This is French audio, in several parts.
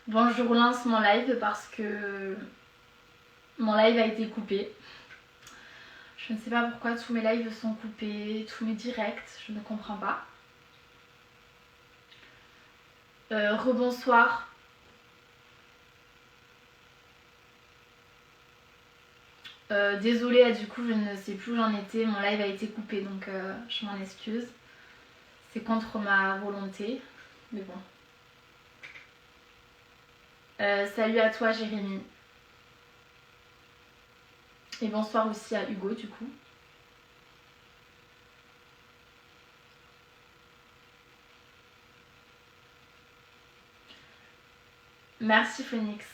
Bon, je relance mon live parce que mon live a été coupé. Je ne sais pas pourquoi tous mes lives sont coupés, tous mes directs, je ne comprends pas. Rebonsoir. Désolée, du coup, je ne sais plus où j'en étais. Mon live a été coupé, donc je m'en excuse. C'est contre ma volonté, mais bon. Salut à toi, Jérémy. Et bonsoir aussi à Hugo, du coup. Merci, Phoenix.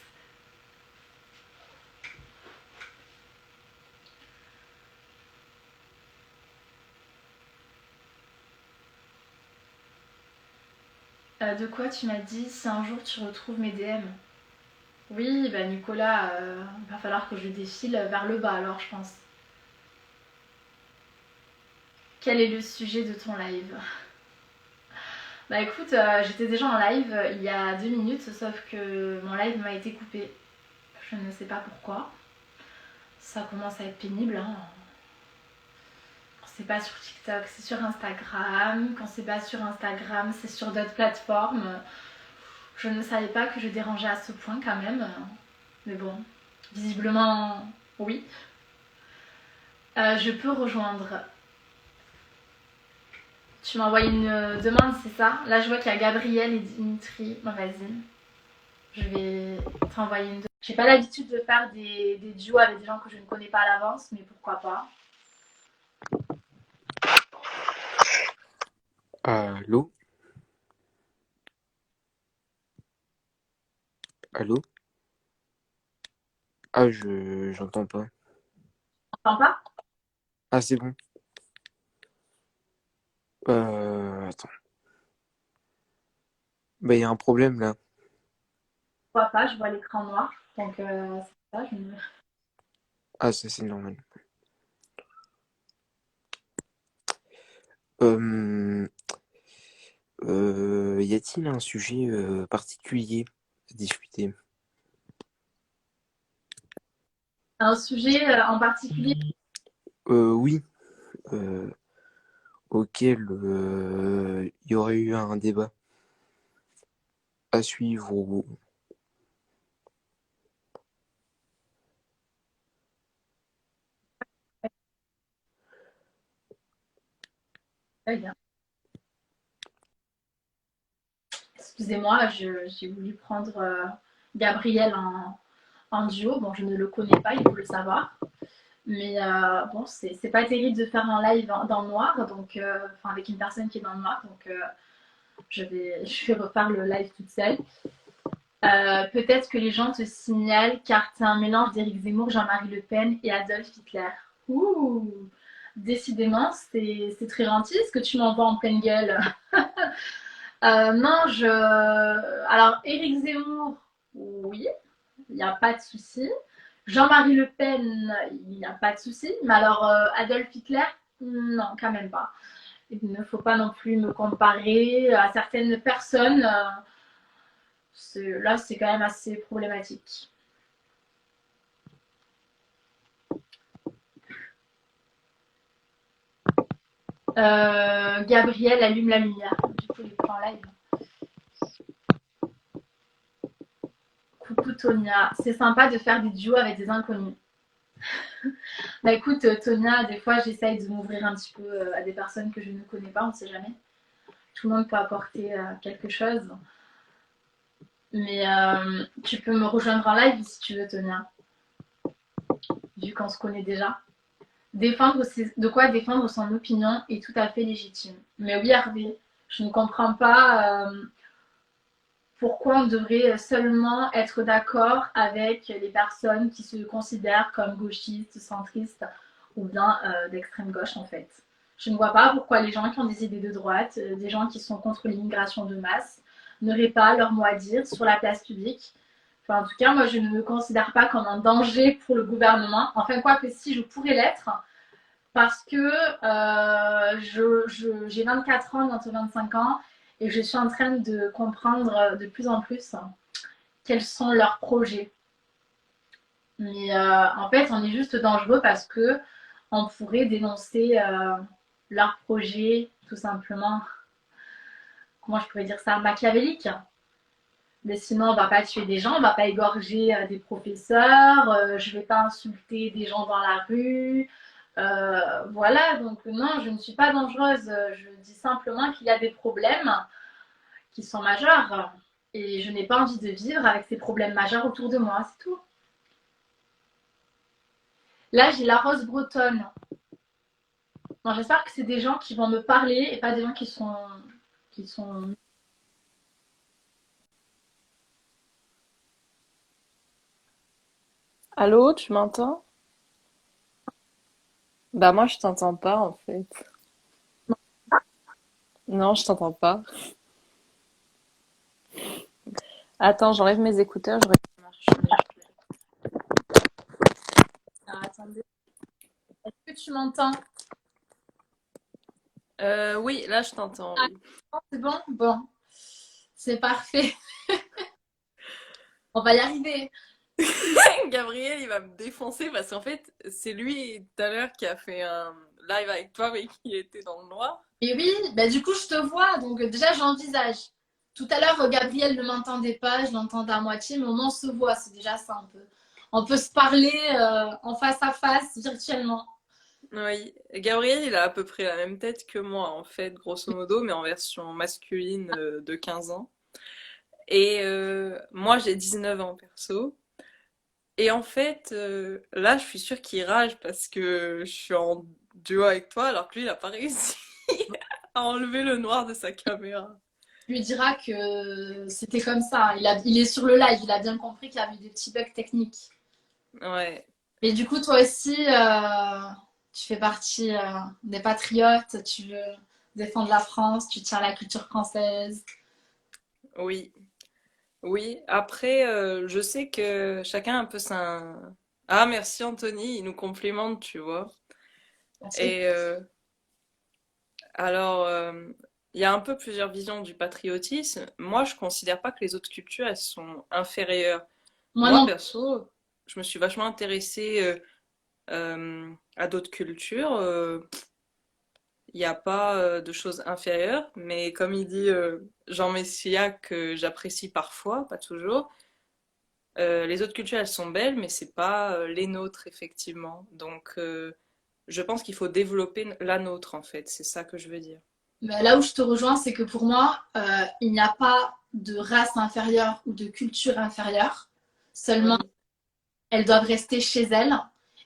De quoi tu m'as dit si un jour tu retrouves mes DM? Oui, bah Nicolas, il va falloir que je défile vers le bas alors, je pense. Quel est le sujet de ton live? Bah écoute, j'étais déjà en live il y a 2 minutes, sauf que mon live m'a été coupé. Je ne sais pas pourquoi. Ça commence à être pénible, hein. Quand c'est pas sur TikTok, c'est sur Instagram. Quand c'est pas sur Instagram, c'est sur d'autres plateformes. Je ne savais pas que je dérangeais à ce point quand même. Mais bon, visiblement, oui. Je peux rejoindre. Tu m'as envoyé une demande, c'est ça? Là, je vois qu'il y a Gabriel et Dimitri. Bon, vas-y. Je vais t'envoyer une demande. J'ai pas l'habitude de faire des duos avec des gens que je ne connais pas à l'avance, mais pourquoi pas. Allô? Allô? J'entends pas. T'entends pas? Ah, c'est bon. Attends. Bah, il y a un problème là. Pourquoi pas? Je vois l'écran noir. Donc, c'est ça. Ah, ça c'est normal. Euh, Y a-t-il un sujet particulier à discuter? Un sujet en particulier? Oui, euh, auquel il y aurait eu un débat à suivre ou... Très bien. Excusez-moi, j'ai voulu prendre Gabriel en duo. Bon, je ne le connais pas, il faut le savoir. Mais bon, c'est pas terrible de faire un live dans le noir, donc, enfin, avec une personne qui est dans le noir. Donc, je vais refaire le live toute seule. Peut-être que les gens te signalent car tu es un mélange d'Éric Zemmour, Jean-Marie Le Pen et Adolf Hitler. Ouh, décidément, c'est très gentil ce que tu m'envoies en pleine gueule. Non, Alors, Éric Zemmour, oui, il n'y a pas de souci. Jean-Marie Le Pen, il n'y a pas de souci. Mais alors, Adolf Hitler, non, quand même pas. Il ne faut pas non plus me comparer à certaines personnes. Là, c'est quand même assez problématique. Gabriel allume la lumière. Du coup, il prend live. Coucou Tonia. C'est sympa de faire des duos avec des inconnus. Bah écoute, Tonia, des fois, j'essaye de m'ouvrir un petit peu à des personnes que je ne connais pas, on ne sait jamais. Tout le monde peut apporter quelque chose. Mais tu peux me rejoindre en live si tu veux, Tonia, vu qu'on se connaît déjà. De quoi défendre son opinion est tout à fait légitime. Mais oui, Hervé, je ne comprends pas pourquoi on devrait seulement être d'accord avec les personnes qui se considèrent comme gauchistes, centristes ou bien d'extrême gauche en fait. Je ne vois pas pourquoi les gens qui ont des idées de droite, des gens qui sont contre l'immigration de masse, n'auraient pas leur mot à dire sur la place publique. Enfin, en tout cas, moi, je ne me considère pas comme un danger pour le gouvernement. Enfin, quoi que si je pourrais l'être, parce que j'ai 24 ans, bientôt 25 ans, et je suis en train de comprendre de plus en plus quels sont leurs projets. Mais en fait, on est juste dangereux parce que on pourrait dénoncer leurs projets tout simplement, comment je pourrais dire ça, machiavélique. Mais sinon, on va pas tuer des gens, on va pas égorger des professeurs, je vais pas insulter des gens dans la rue. Voilà, donc non, je ne suis pas dangereuse. Je dis simplement qu'il y a des problèmes qui sont majeurs et je n'ai pas envie de vivre avec ces problèmes majeurs autour de moi, c'est tout. Là, j'ai la rose bretonne. Bon, j'espère que c'est des gens qui vont me parler et pas des gens qui sont. Allô, tu m'entends? Bah moi je t'entends pas en fait. Non, je t'entends pas. Attends, j'enlève mes écouteurs, je regarde si ça marche mieux. Alors, attendez. Est-ce que tu m'entends? Oui, là je t'entends, Ah, oui. c'est bon? Bon, c'est parfait. On va y arriver. Gabriel, il va me défoncer parce qu'en fait, c'est lui tout à l'heure qui a fait un live avec toi mais qui était dans le noir. Et oui, bah, du coup, je te vois. Donc, déjà, j'envisage. Tout à l'heure, Gabriel ne m'entendait pas, je l'entendais à moitié, mais au moins on se voit. C'est déjà ça un peu. On peut se parler en face à face, virtuellement. Oui, Gabriel, il a à peu près la même tête que moi en fait, grosso modo, mais en version masculine de 15 ans. Et moi j'ai 19 ans perso. Et en fait, là, je suis sûre qu'il rage parce que je suis en duo avec toi, alors que lui, il a pas réussi à enlever le noir de sa caméra. Tu lui diras que c'était comme ça. Il est sur le live, il a bien compris qu'il y avait des petits bugs techniques. Ouais, Mais du coup, toi aussi, tu fais partie des patriotes, tu veux défendre la France, tu tiens à la culture française. oui, oui. Après, je sais que chacun a un peu sa... Ah, merci Anthony, il nous complimente, tu vois. Merci. Et alors, il y a un peu plusieurs visions du patriotisme. Moi, je considère pas que les autres cultures, elles sont inférieures. Moi Moi, non. perso, je me suis vachement intéressée à d'autres cultures. Il n'y a pas de choses inférieures, mais comme il dit Jean Messia, que j'apprécie parfois, pas toujours, les autres cultures, elles sont belles, mais c'est pas les nôtres, effectivement. Donc, je pense qu'il faut développer la nôtre, en fait. C'est ça que je veux dire. Mais là où je te rejoins, c'est que pour moi, il n'y a pas de race inférieure ou de culture inférieure. Seulement, Oui, elles doivent rester chez elles.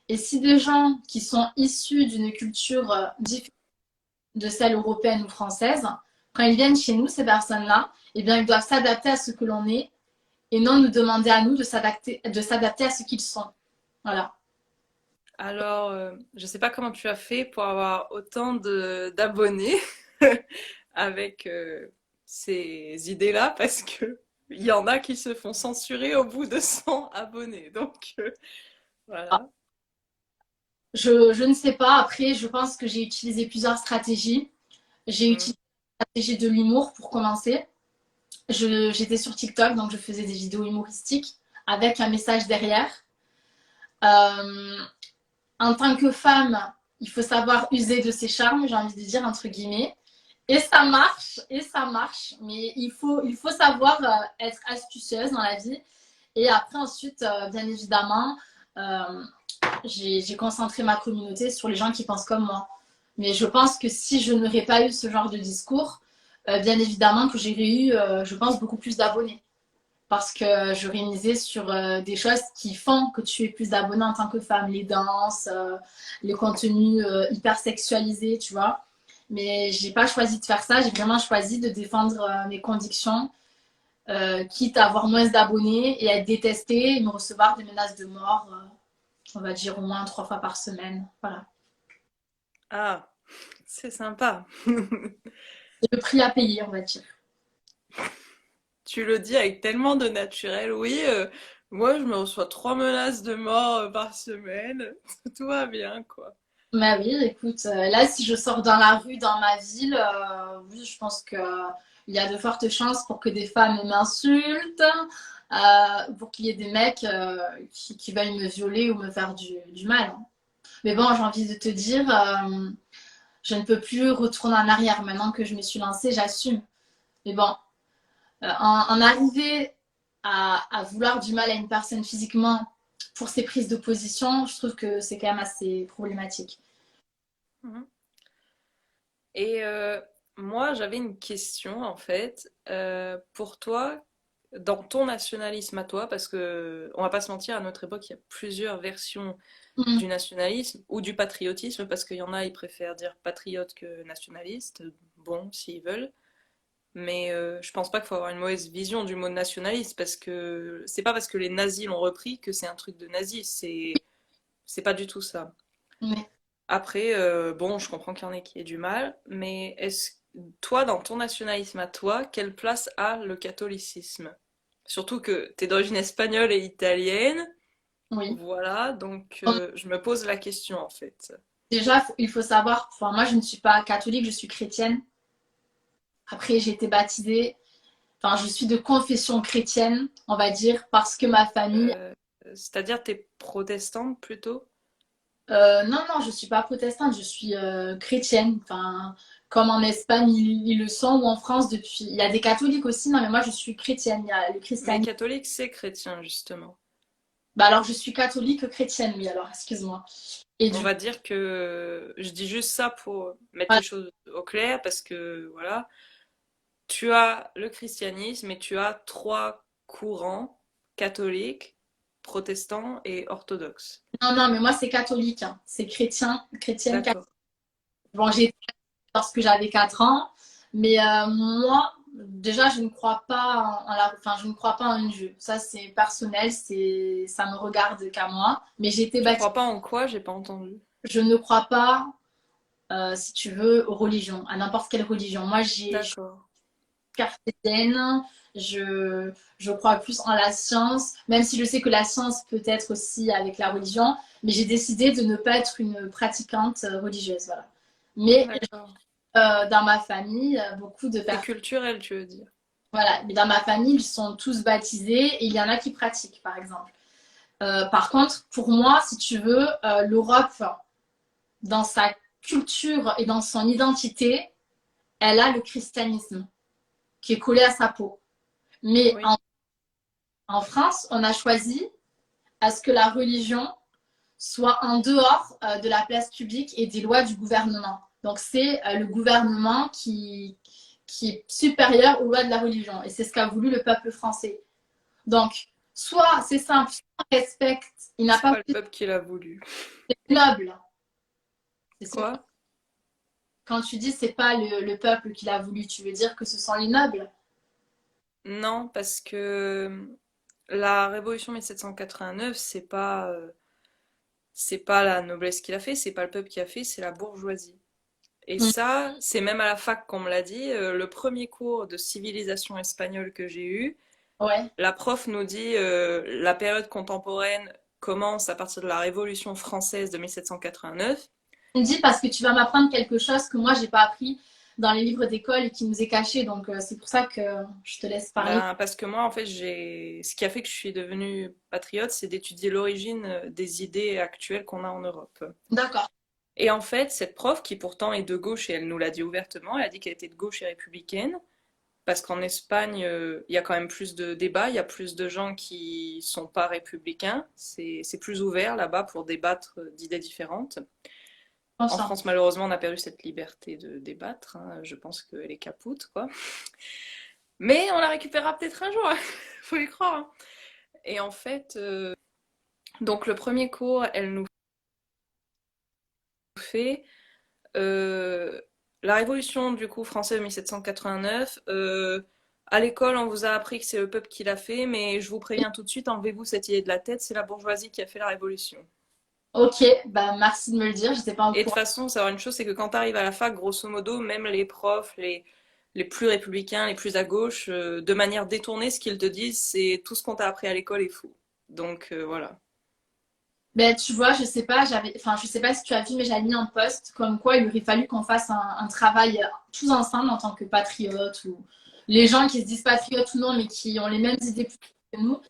Et si des gens qui sont issus d'une culture différente de celle européenne ou française, quand ils viennent chez nous, ces personnes-là, eh bien, ils doivent s'adapter à ce que l'on est et non nous demander à nous de s'adapter à ce qu'ils sont. Voilà. alors, je sais pas comment tu as fait pour avoir autant d'abonnés avec ces idées-là, parce que il y en a qui se font censurer au bout de 100 abonnés. Donc, voilà. Je ne sais pas. Après, je pense que j'ai utilisé plusieurs stratégies. J'ai Mm. utilisé la stratégie de l'humour pour commencer. J'étais sur TikTok, donc je faisais des vidéos humoristiques avec un message derrière. Euh, En tant que femme, il faut savoir user de ses charmes, j'ai envie de dire, entre guillemets. Et ça marche, mais il faut savoir être astucieuse dans la vie. Et après, ensuite, bien évidemment, euh, j'ai concentré ma communauté sur les gens qui pensent comme moi. Mais je pense que si je n'aurais pas eu ce genre de discours, bien évidemment que j'aurais eu, je pense, beaucoup plus d'abonnés. Parce que j'aurais misé sur des choses qui font que tu aies plus d'abonnés en tant que femme, les danses, les contenus hyper sexualisés, tu vois. Mais j'ai pas choisi de faire ça, j'ai vraiment choisi de défendre mes convictions, quitte à avoir moins d'abonnés et à être détestée et me recevoir des menaces de mort, on va dire au moins 3 fois par semaine. Voilà. Ah, c'est sympa. C'est le prix à payer, on va dire. Tu le dis avec tellement de naturel. Oui, moi, je me reçois 3 menaces de mort par semaine. Tout va bien, quoi. Bah oui, écoute, là, si je sors dans la rue, dans ma ville, oui, je pense que il y a de fortes chances pour que des femmes m'insultent, pour qu'il y ait des mecs qui veuillent me violer ou me faire du mal, hein. Mais bon, j'ai envie de te dire, je ne peux plus retourner en arrière. Maintenant que je me suis lancée, j'assume. Mais bon, en arriver à vouloir du mal à une personne physiquement pour ses prises de position, je trouve que c'est quand même assez problématique. Mhm. Et moi, j'avais une question en fait. Pour toi, dans ton nationalisme à toi, parce que on va pas se mentir, à notre époque, il y a plusieurs versions Mhm. du nationalisme ou du patriotisme, parce qu'il y en a, ils préfèrent dire patriote que nationaliste. Bon, s'ils veulent. Mais je pense pas qu'il faut avoir une mauvaise vision du mot nationaliste, parce que c'est pas parce que les nazis l'ont repris que c'est un truc de nazi. C'est pas du tout ça. Mais, Après, bon, je comprends qu'il y en ait qui aient du mal, mais est-ce toi, dans ton nationalisme à toi, quelle place a le catholicisme? Surtout que t'es d'origine espagnole et italienne, oui. voilà, donc je me pose la question en fait. Déjà, il faut savoir, enfin, moi je ne suis pas catholique, je suis chrétienne. Après, j'ai été baptisée, enfin, je suis de confession chrétienne, on va dire, parce que ma famille. Euh, C'est-à-dire t'es protestante plutôt? Non, non, je suis pas protestante, je suis chrétienne. Enfin, comme en Espagne, ils le sont, ou en France depuis. Il y a des catholiques aussi, non, mais moi je suis chrétienne. Il y a le Mais christianisme. catholique, c'est chrétien justement. Bah alors, je suis catholique chrétienne, oui, alors, excuse-moi. Et On du va dire que je dis juste ça pour mettre coup, les choses au clair, parce que voilà, tu as le christianisme et tu as trois courants, catholiques, protestants et orthodoxes. non, non, mais moi c'est catholique, hein. C'est chrétien, chrétienne, catholique. D'accord. Bon, j'ai été lorsque j'avais 4 ans, mais moi, déjà, je ne crois pas enfin, je ne crois pas en une Dieu. Ça, c'est personnel, ça me regarde qu'à moi. Mais j'ai été Tu baptisée. crois pas en quoi? J'ai pas entendu. Je ne crois pas si tu veux, aux religions, à n'importe quelle religion. Moi, je suis D'accord. cartésienne, je crois plus en la science, même si je sais que la science peut être aussi avec la religion, mais j'ai décidé de ne pas être une pratiquante religieuse, voilà. Mais D'accord. dans ma famille, beaucoup de C'est personnes, culturel, tu veux dire. voilà, mais dans ma famille, ils sont tous baptisés et il y en a qui pratiquent, par exemple. Par contre, pour moi, si tu veux, l'Europe, dans sa culture et dans son identité, elle a le christianisme qui est collé à sa peau. Mais Oui. en France, on a choisi à ce que la religion soit en dehors de la place publique et des lois du gouvernement. Donc c'est le gouvernement qui est supérieur aux lois de la religion. Et c'est ce qu'a voulu le peuple français. Donc, soit c'est simple, soit on respecte, il n'a C'est pas pas le voulu peuple qui l'a voulu. c'est noble. C'est ce que, Quoi? quand tu dis c'est pas le peuple qui l'a voulu, tu veux dire que ce sont les nobles. Non, parce que la Révolution 1789, c'est pas la noblesse qui l'a fait, c'est pas le peuple qui a fait, c'est la bourgeoisie. Et Mm. ça, c'est même à la fac qu'on me l'a dit. Le premier cours de civilisation espagnole que j'ai eu, Ouais. la prof nous dit la période contemporaine commence à partir de la Révolution française de 1789. Tu me dis parce que tu vas m'apprendre quelque chose que moi j'ai pas appris dans les livres d'école et qui nous est caché. Donc c'est pour ça que je te laisse parler. Ben, parce que moi, en fait, ce qui a fait que je suis devenue patriote, c'est d'étudier l'origine des idées actuelles qu'on a en Europe. D'accord. Et en fait, cette prof, qui pourtant est de gauche, et elle nous l'a dit ouvertement, elle a dit qu'elle était de gauche et républicaine, parce qu'en Espagne, il y a quand même plus de débats, il y a plus de gens qui sont pas républicains, c'est plus ouvert là-bas pour débattre d'idées différentes. En Conscient. France, malheureusement, on a perdu cette liberté de débattre, hein. Je pense qu'elle est capoute, quoi. Mais on la récupérera peut-être un jour, faut y croire, hein. Et en fait, donc le premier cours, elle nous fait euh, la Révolution du coup française de 1789. À l'école, on vous a appris que c'est le peuple qui l'a fait, mais je vous préviens tout de suite, enlevez-vous cette idée de la tête, c'est la bourgeoisie qui a fait la Révolution. Ok, bah merci de me le dire, je n'étais pas au Et de toute courant. façon, savoir une chose, c'est que quand tu arrives à la fac, grosso modo, même les profs, les plus républicains, les plus à gauche, de manière détournée, ce qu'ils te disent, c'est tout ce qu'on t'a appris à l'école est fou. Donc voilà. Ben, tu vois, enfin, je sais pas si tu as vu, mais j'avais mis un post comme quoi il aurait fallu qu'on fasse un travail tous ensemble en tant que patriotes ou les gens qui se disent patriotes ou non, mais qui ont les mêmes idées. que nous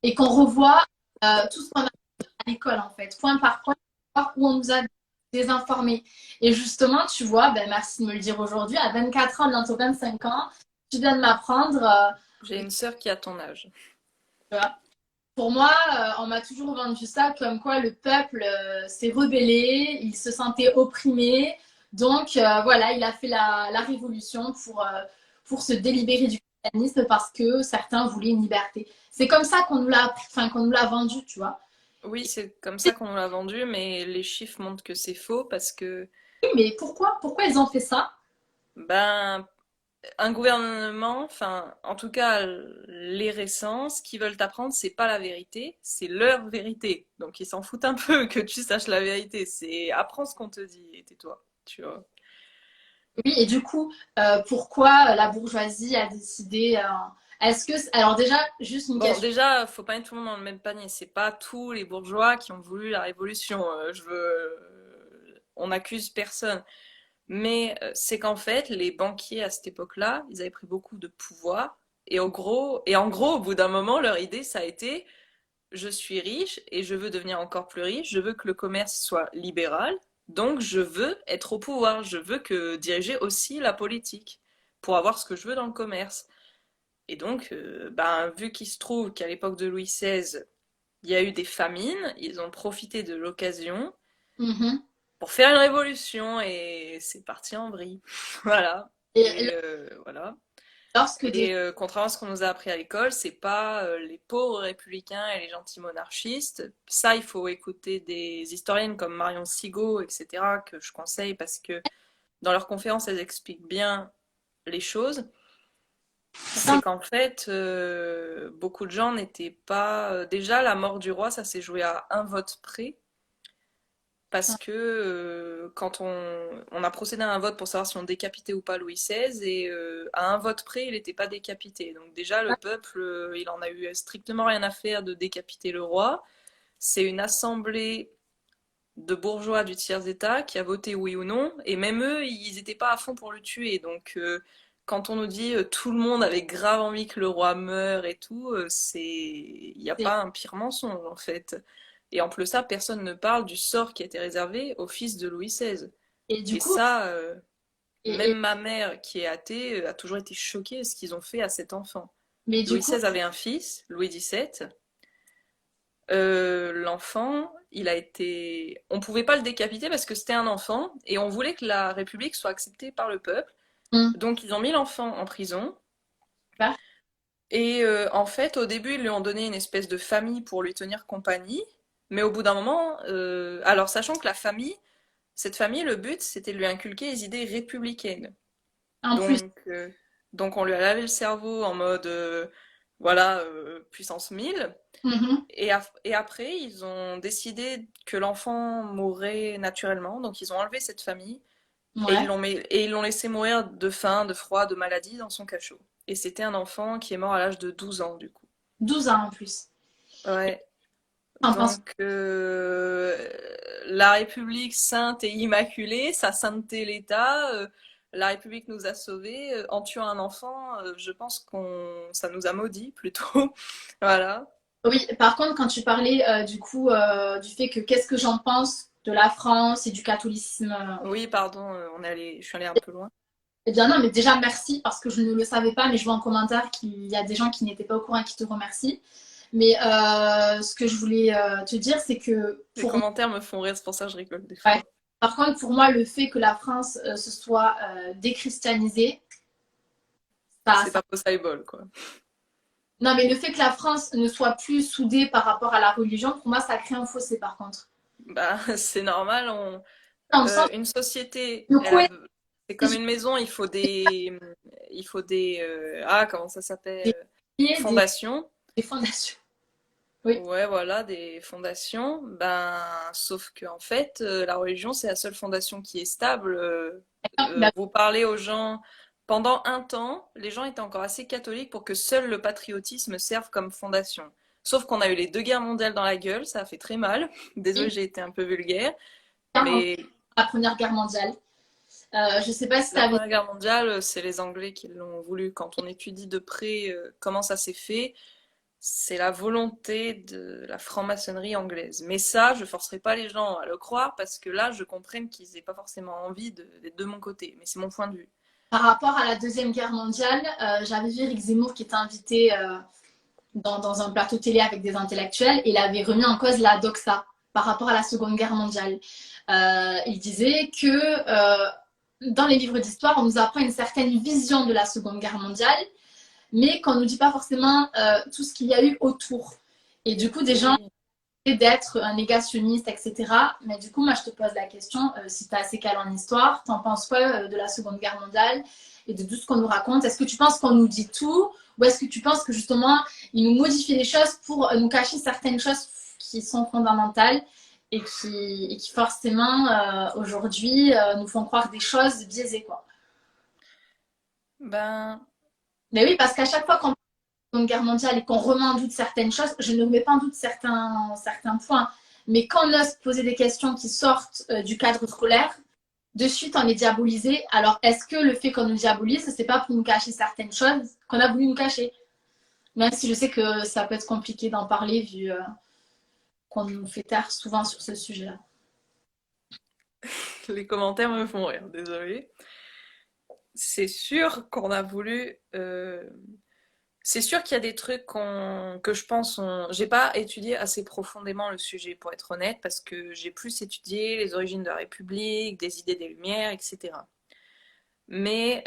et qu'on revoit tout ce qu'on a à l'école, en fait, point par point, où on nous a désinformés. Et justement, tu vois, ben, merci de me le dire aujourd'hui, à 24 ans, bientôt 25 ans, tu viens de m'apprendre. J'ai une sœur qui a ton âge. Pour moi, on m'a toujours vendu ça comme quoi le peuple s'est rebellé, il se sentait opprimé. Donc voilà, il a fait la révolution pour se délibérer du christianisme parce que certains voulaient une liberté. C'est comme ça qu'on nous l'a, enfin, qu'on nous l'a vendu, tu vois. Oui, c'est comme ça qu'on l'a vendu, mais les chiffres montrent que c'est faux parce que, Oui, mais pourquoi ils ont fait ça? ben, un gouvernement, enfin, en tout cas, les récents, ce qu'ils veulent t'apprendre, c'est pas la vérité, c'est leur vérité. Donc ils s'en foutent un peu que tu saches la vérité. C'est apprends ce qu'on te dit et tais-toi, tu vois. Oui, et du coup, pourquoi la bourgeoisie a décidé est-ce que alors déjà juste une Bon, question. déjà, faut pas mettre tout le monde dans le même panier. C'est pas tous les bourgeois qui ont voulu la révolution. On n'accuse personne. Mais c'est qu'en fait, les banquiers à cette époque-là, ils avaient pris beaucoup de pouvoir. Et en gros, au bout d'un moment, leur idée, ça a été, je suis riche et je veux devenir encore plus riche. Je veux que le commerce soit libéral. Donc, je veux être au pouvoir. Je veux que diriger aussi la politique pour avoir ce que je veux dans le commerce. Et donc, ben, vu qu'il se trouve qu'à l'époque de Louis XVI, il y a eu des famines, ils ont profité de l'occasion Mhm. pour faire une révolution et c'est parti en vrille. Voilà. Et Et voilà. lorsque des Et contrairement à ce qu'on nous a appris à l'école, c'est pas les pauvres républicains et les gentils monarchistes. Ça, il faut écouter des historiennes comme Marion Sigaud, etc., que je conseille parce que dans leurs conférences, elles expliquent bien les choses. C'est qu'en fait, beaucoup de gens n'étaient pas. Déjà, la mort du roi, ça s'est joué à un vote près. Parce que quand on a procédé à un vote pour savoir si on décapitait ou pas Louis XVI, et à un vote près, il n'était pas décapité. Donc déjà, le peuple, il en a eu strictement rien à faire de décapiter le roi. C'est une assemblée de bourgeois du tiers-état qui a voté oui ou non, et même eux, ils n'étaient pas à fond pour le tuer. Donc quand on nous dit tout le monde avait grave envie que le roi meure et tout, il n'y a pas un pire mensonge en fait. Et en plus de ça, personne ne parle du sort qui a été réservé au fils de Louis XVI. et du Et coup ça, et, même ma mère qui est athée a toujours été choquée de ce qu'ils ont fait à cet enfant. mais du Louis coup XVI avait un fils, Louis XVII. L'enfant, il a été. On pouvait pas le décapiter parce que c'était un enfant et on voulait que la République soit acceptée par le peuple. hum, Donc ils ont mis l'enfant en prison. bah, Et en fait, au début, ils lui ont donné une espèce de famille pour lui tenir compagnie. Mais au bout d'un moment, alors sachant que la famille, cette famille, le but, c'était de lui inculquer les idées républicaines. en plus Donc on lui a lavé le cerveau en mode, voilà, puissance 1000. mhm, Et après, ils ont décidé que l'enfant mourrait naturellement. Donc ils ont enlevé cette famille et ouais, ils l'ont laissé mourir de faim, de froid, de maladie dans son cachot. Et c'était un enfant qui est mort à l'âge de 12 ans, du coup. 12 ans en plus. Ouais. T'en penses Donc, la République sainte et immaculée, sa sainteté l'État, la République nous a sauvés. En tuant un enfant, je pense ça nous a maudits plutôt. Voilà. oui, par contre, quand tu parlais du coup du fait que qu'est-ce que j'en pense de la France et du catholicisme, Oui, pardon, je suis allée un peu loin. eh bien non, mais déjà merci parce que je ne le savais pas, mais je vois en commentaire qu'il y a des gens qui n'étaient pas au courant et qui te remercient. Mais ce que je voulais te dire, c'est que Les pour moi, commentaires me font rire, c'est pour ça que je rigole des ouais. fois. Par contre, pour moi, le fait que la France se soit déchristianisée, C'est ça. pas possible, quoi. Non, mais le fait que la France ne soit plus soudée par rapport à la religion, pour moi, ça crée un fossé par contre. Bah, c'est normal. Dans le sens, Une société, le coup est c'est comme une maison, il faut des, comment ça s'appelle? des, Fondations. des fondations. Oui. Ouais, voilà, des fondations. Ben, sauf que en fait, la religion, c'est la seule fondation qui est stable. Bah, Vous parlez aux gens. Pendant un temps, les gens étaient encore assez catholiques pour que seul le patriotisme serve comme fondation. Sauf qu'on a eu les deux guerres mondiales dans la gueule, ça a fait très mal. Désolée, j'ai été un peu vulgaire. Mais la Première Guerre mondiale. Je ne sais pas si tu la avais. Première Guerre mondiale, c'est les Anglais qui l'ont voulu. Quand on étudie de près comment ça s'est fait, c'est la volonté de la franc-maçonnerie anglaise. Mais ça, je forcerai pas les gens à le croire parce que là, je comprends qu'ils n'aient pas forcément envie d'être de mon côté. Mais c'est mon point de vue. Par rapport à la Deuxième Guerre mondiale, j'avais vu Eric Zemmour qui était invité dans un plateau télé avec des intellectuels et il avait remis en cause la doxa par rapport à la Seconde Guerre mondiale. Il disait que dans les livres d'histoire, on nous apprend une certaine vision de la Seconde Guerre mondiale, mais qu'on ne nous dit pas forcément tout ce qu'il y a eu autour. Et du coup, des gens Oui. d'être un négationniste, etc. Mais du coup, moi, je te pose la question, si tu es assez calé en histoire, t'en penses quoi de la Seconde Guerre mondiale et de tout ce qu'on nous raconte? Est-ce que tu penses qu'on nous dit tout ou est-ce que tu penses que justement, ils nous modifient les choses pour nous cacher certaines choses qui sont fondamentales et qui forcément, aujourd'hui, nous font croire des choses biaisées, quoi. Ben, Mais oui, parce qu'à chaque fois qu'on parle de la Seconde Guerre mondiale et qu'on remet en doute certaines choses, je ne remets pas en doute certains points. Mais quand on ose poser des questions qui sortent du cadre scolaire, de suite on est diabolisé. Alors est-ce que le fait qu'on nous diabolise, c'est pas pour nous cacher certaines choses qu'on a voulu nous cacher? Même si je sais que ça peut être compliqué d'en parler vu qu'on nous fait taire souvent sur ce sujet-là. les commentaires me font rire, désolé. C'est sûr qu'on a voulu. C'est sûr qu'il y a des trucs que je pense. J'ai pas étudié assez profondément le sujet, pour être honnête, parce que j'ai plus étudié les origines de la République, des idées des Lumières, etc. Mais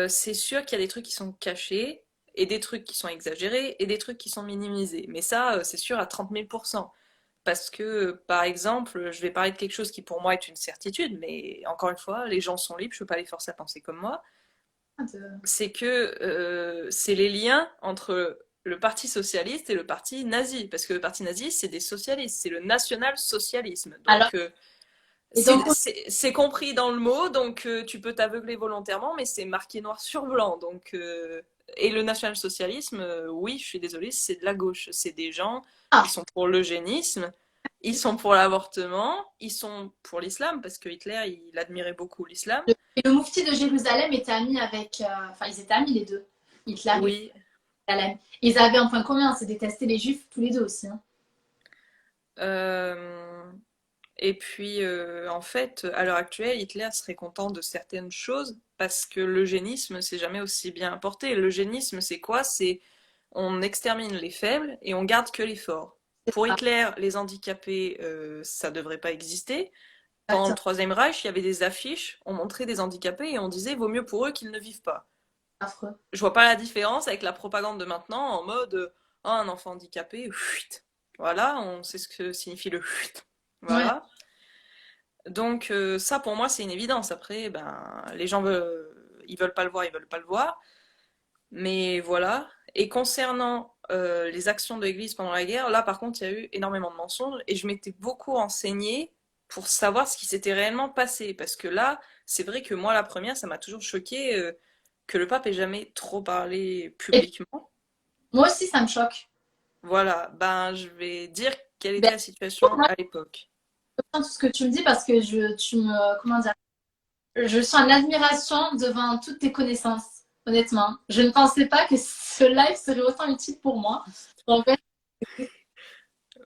c'est sûr qu'il y a des trucs qui sont cachés, et des trucs qui sont exagérés, et des trucs qui sont minimisés. Mais ça, c'est sûr à 30 000%. Parce que, par exemple, je vais parler de quelque chose qui pour moi est une certitude, mais encore une fois, les gens sont libres, je ne peux pas les forcer à penser comme moi. C'est que c'est les liens entre le parti socialiste et le parti nazi. Parce que le parti nazi, c'est des socialistes, c'est le national-socialisme. Alors, Donc, et donc, c'est compris dans le mot, donc tu peux t'aveugler volontairement, mais c'est marqué noir sur blanc. Donc, et le national-socialisme, oui, je suis désolée, c'est de la gauche. C'est des gens, ils ah, sont pour l'eugénisme, ils sont pour l'avortement, ils sont pour l'islam, parce que Hitler, il admirait beaucoup l'islam. et le moufti de Jérusalem était ami avec, enfin ils étaient amis les deux, Hitler et Oui. Jérusalem. Ils avaient un point commun, c'est détester les juifs tous les deux aussi, hein. Euh, Et puis, en fait, à l'heure actuelle, Hitler serait content de certaines choses parce que l'eugénisme, c'est jamais aussi bien apporté. L'eugénisme, c'est quoi? C'est on extermine les faibles et on garde que les forts. Pour Ah, Hitler, les handicapés, ça devrait pas exister. Pendant le attends, Troisième Reich, il y avait des affiches, on montrait des handicapés et on disait vaut mieux pour eux qu'ils ne vivent pas. affreux. Je vois pas la différence avec la propagande de maintenant en mode oh, un enfant handicapé, chut. Voilà, on sait ce que signifie le chut. Ouais. Voilà. Donc ça pour moi c'est une évidence. Après, ben les gens veulent, ils veulent pas le voir, ils veulent pas le voir. Mais voilà. Et concernant les actions de l'Église pendant la guerre, là par contre il y a eu énormément de mensonges et je m'étais beaucoup renseignée pour savoir ce qui s'était réellement passé. Parce que là, c'est vrai que moi la première, ça m'a toujours choqué que le pape ait jamais trop parlé Et publiquement. moi aussi, ça me choque. Voilà, ben je vais dire quelle Ben, était la situation moi, à l'époque. je comprends tout ce que tu me dis parce que comment dire, je suis en admiration devant toutes tes connaissances, honnêtement. Je ne pensais pas que ce live serait autant utile pour moi. En fait,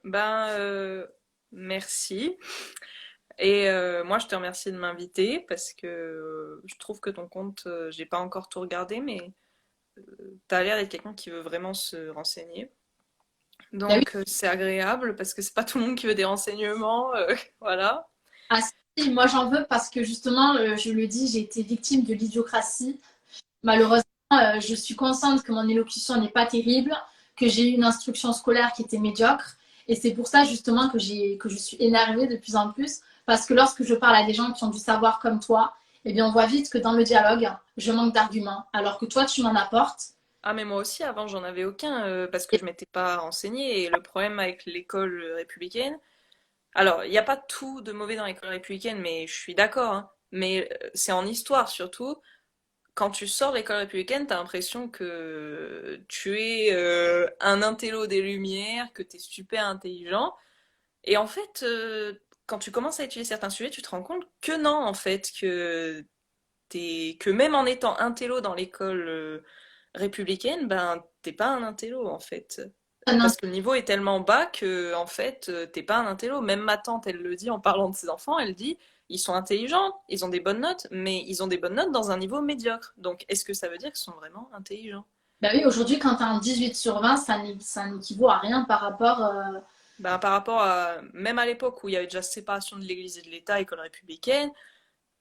Ben merci. Et moi, je te remercie de m'inviter parce que je trouve que ton compte, j'ai pas encore tout regardé, mais t'as l'air d'être quelqu'un qui veut vraiment se renseigner. ben oui. Donc, c'est agréable parce que c'est pas tout le monde qui veut des renseignements, voilà. Ah, si, moi j'en veux parce que justement, je le dis, j'ai été victime de l'idiocratie. Malheureusement, je suis consciente que mon élocution n'est pas terrible, que j'ai eu une instruction scolaire qui était médiocre. Et c'est pour ça justement que je suis énervée de plus en plus. Parce que lorsque je parle à des gens qui ont du savoir comme toi, eh bien on voit vite que dans le dialogue, je manque d'arguments. Alors que toi, tu m'en apportes. Ah, mais moi aussi, avant, j'en avais aucun parce que je m'étais pas renseignée. Et le problème avec l'école républicaine, alors, il n'y a pas tout de mauvais dans l'école républicaine, mais je suis d'accord, hein. Mais c'est en histoire surtout. Quand tu sors de l'école républicaine, t'as l'impression que tu es un intello des Lumières, que t'es super intelligent. Et en fait, quand tu commences à étudier certains sujets, tu te rends compte que non, en fait, que même en étant intello dans l'école républicaine, ben t'es pas un intello en fait. Non, Parce que le niveau est tellement bas que, en fait, t'es pas un intello. Même ma tante, elle le dit en parlant de ses enfants, elle dit, ils sont intelligents, ils ont des bonnes notes, mais ils ont des bonnes notes dans un niveau médiocre. Donc, est-ce que ça veut dire qu'ils sont vraiment intelligents? bah oui, aujourd'hui, quand tu as un 18 sur 20, ça n'équivaut à rien par rapport. Ben, par rapport à, même à l'époque où il y avait déjà séparation de l'Église et de l'État, école républicaine,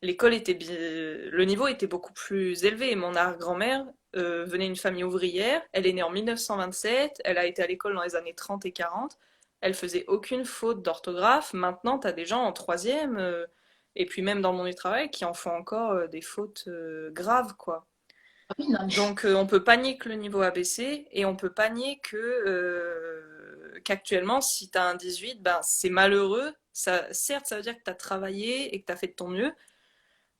l'école était bien, le niveau était beaucoup plus élevé. Mon arrière-grand-mère venait d'une famille ouvrière. Elle est née en 1927. Elle a été à l'école dans les années 30 et 40. Elle faisait aucune faute d'orthographe. Maintenant, tu as des gens en troisième, et puis même dans le monde du travail, qui en font encore des fautes graves, quoi. Oui, non, mais Donc, on peut pas nier que le niveau a baissé et on peut pas nier que qu'actuellement, si tu as un 18, ben, c'est malheureux. Ça, certes, ça veut dire que tu as travaillé et que tu as fait de ton mieux,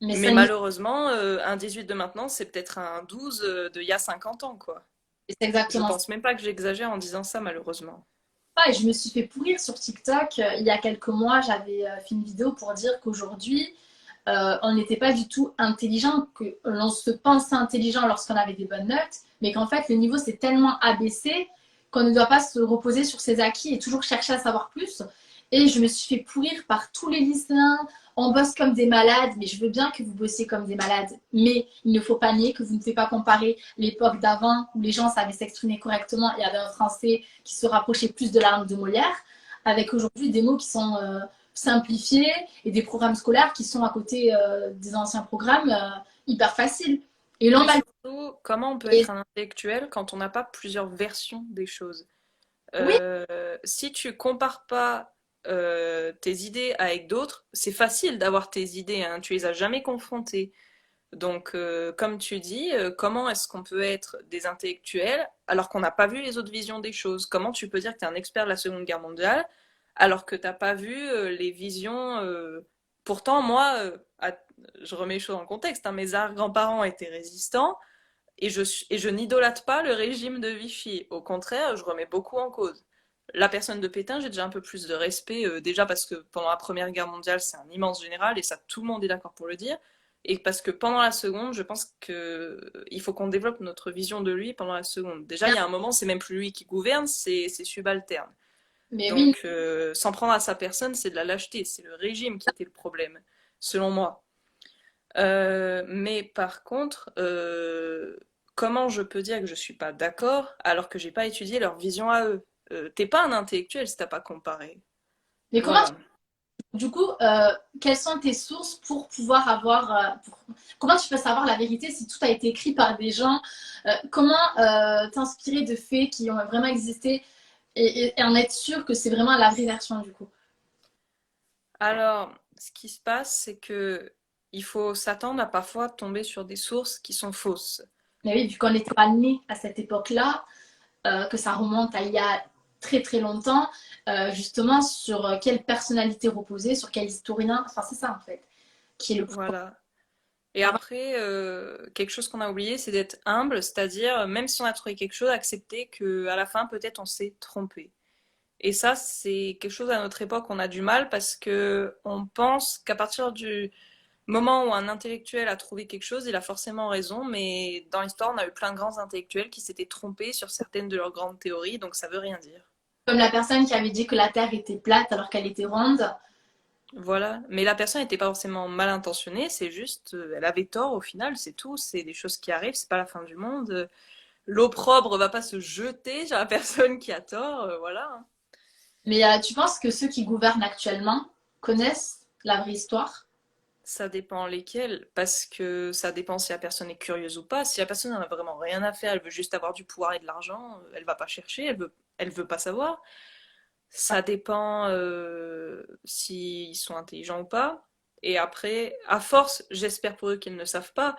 mais mais ça n'y malheureusement, un 18 de maintenant, c'est peut-être un 12 d'il y a 50 ans, quoi. c'est Je exactement pense même pas que j'exagère en disant ça, malheureusement. ça. Et je me suis fait pourrir sur TikTok. Il y a quelques mois, j'avais fait une vidéo pour dire qu'aujourd'hui, on n'était pas du tout intelligent, que l'on se pensait intelligent lorsqu'on avait des bonnes notes, mais qu'en fait, le niveau s'est tellement abaissé qu'on ne doit pas se reposer sur ses acquis et toujours chercher à savoir plus. Et je me suis fait pourrir par tous les lycéens. On bosse comme des malades, mais je veux bien que vous bossiez comme des malades. Mais il ne faut pas nier que vous ne pouvez pas comparer l'époque d'avant où les gens savaient s'exprimer correctement et avaient un français qui se rapprochait plus de la langue de Molière, avec aujourd'hui des mots qui sont simplifiés et des programmes scolaires qui sont à côté des anciens programmes hyper faciles. Et Oui, l'emballage. surtout, comment on peut Et être un intellectuel quand on n'a pas plusieurs versions des choses? oui, Si tu compares pas tes idées avec d'autres, c'est facile d'avoir tes idées, hein, tu les as jamais confrontées. Donc, comme tu dis, comment est-ce qu'on peut être des intellectuels alors qu'on n'a pas vu les autres visions des choses? Comment tu peux dire que tu es un expert de la Seconde Guerre mondiale alors que tu n'as pas vu les visions Pourtant, moi, je remets les choses dans le contexte, hein, mes arrière-grands-parents étaient résistants et je n'idolâtre pas le régime de Vichy. Au contraire, je remets beaucoup en cause. La personne de Pétain, j'ai déjà un peu plus de respect, déjà parce que pendant la Première Guerre mondiale, c'est un immense général, et ça, tout le monde est d'accord pour le dire. Et parce que pendant la Seconde, je pense qu'il faut qu'on développe notre vision de lui pendant la Seconde. Déjà, il y a un moment, c'est même plus lui qui gouverne, c'est ses subalternes. mais oui, Donc, s'en prendre à sa personne, c'est de la lâcheté. C'est le régime qui était le problème, selon moi. Mais par contre, comment je peux dire que je suis pas d'accord alors que j'ai pas étudié leur vision à eux? T'es pas un intellectuel si t'as pas comparé. mais comment, Voilà. du coup, quelles sont tes sources pour pouvoir avoir, comment tu peux savoir la vérité si tout a été écrit par des gens? Comment t'inspirer de faits qui ont vraiment existé et en être sûr que c'est vraiment la vraie version du coup? Alors, ce qui se passe, c'est que il faut s'attendre à parfois tomber sur des sources qui sont fausses. Mais oui, vu qu'on n'était pas né à cette époque-là, que ça remonte à il y a très très longtemps, justement sur quelle personnalité reposer, sur quel historien, enfin c'est ça en fait, qui est le plus Voilà. Et important. après, quelque chose qu'on a oublié, c'est d'être humble, c'est-à-dire, même si on a trouvé quelque chose, accepter que à la fin, peut-être, on s'est trompé. Et ça, c'est quelque chose à notre époque, on a du mal parce que on pense qu'à partir du moment où un intellectuel a trouvé quelque chose, il a forcément raison, mais dans l'histoire, on a eu plein de grands intellectuels qui s'étaient trompés sur certaines de leurs grandes théories, donc ça veut rien dire. Comme la personne qui avait dit que la Terre était plate alors qu'elle était ronde. Voilà. Mais la personne n'était pas forcément mal intentionnée, c'est juste, elle avait tort au final, c'est tout, c'est des choses qui arrivent, c'est pas la fin du monde. L'opprobre va pas se jeter sur la personne qui a tort, voilà, hein. Mais tu penses que ceux qui gouvernent actuellement connaissent la vraie histoire? Ça dépend lesquels, parce que ça dépend si la personne est curieuse ou pas. Si la personne n'en a vraiment rien à faire, elle veut juste avoir du pouvoir et de l'argent, elle va pas chercher, elle veut pas savoir. Ça dépend s'ils sont intelligents ou pas. Et après, à force, j'espère pour eux qu'ils ne savent pas,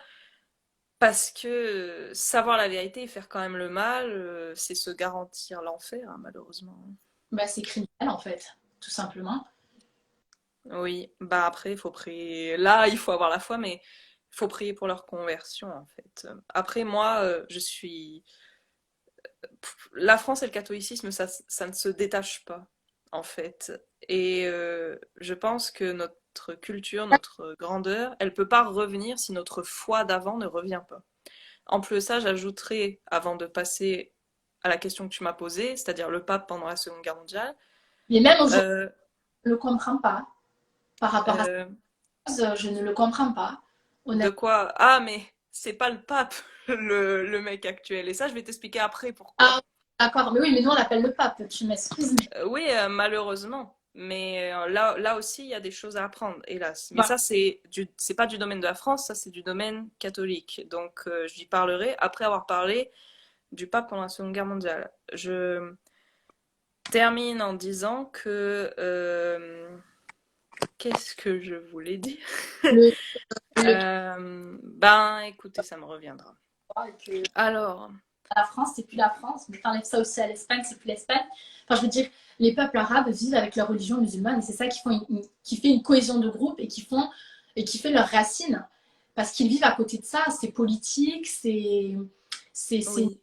parce que savoir la vérité et faire quand même le mal, c'est se garantir l'enfer, hein, malheureusement. Bah, c'est criminel en fait, tout simplement. Oui, bah après, il faut prier. Là, il faut avoir la foi, mais il faut prier pour leur conversion, en fait. Après, moi, je suis. La France et le catholicisme, ça ne se détache pas, en fait. Et je pense que notre culture, notre grandeur, elle peut pas revenir si notre foi d'avant ne revient pas. En plus de ça, j'ajouterais, avant de passer à la question que tu m'as posée, c'est-à-dire le pape pendant la Seconde Guerre mondiale. Mais même aujourd'hui, Euh, je ne le comprends pas. Par rapport à euh, ça, je ne le comprends pas. de Honnêtement. quoi? Ah, mais c'est pas le pape, le mec actuel. Et ça, je vais t'expliquer après Ah, pourquoi. d'accord. Mais oui, mais nous, on l'appelle le pape. Tu m'excuses, mais Oui, malheureusement. Mais là aussi, il y a des choses à apprendre, hélas. Mais voilà. ça, c'est pas du domaine de la France, ça, c'est du domaine catholique. Donc, j'y parlerai après avoir parlé du pape pendant la Seconde Guerre mondiale. Je termine en disant que... qu'est-ce que je voulais dire? Le, le Ben, écoutez, ça me reviendra. droit et que Alors, la France, c'est plus la France. Mais t'enlèves ça aussi à l'Espagne, c'est plus l'Espagne. Enfin, je veux dire, les peuples arabes vivent avec leur religion musulmane et c'est ça qui fait une cohésion de groupe et qui fait leurs racines. Parce qu'ils vivent à côté de ça. C'est politique, c'est oui.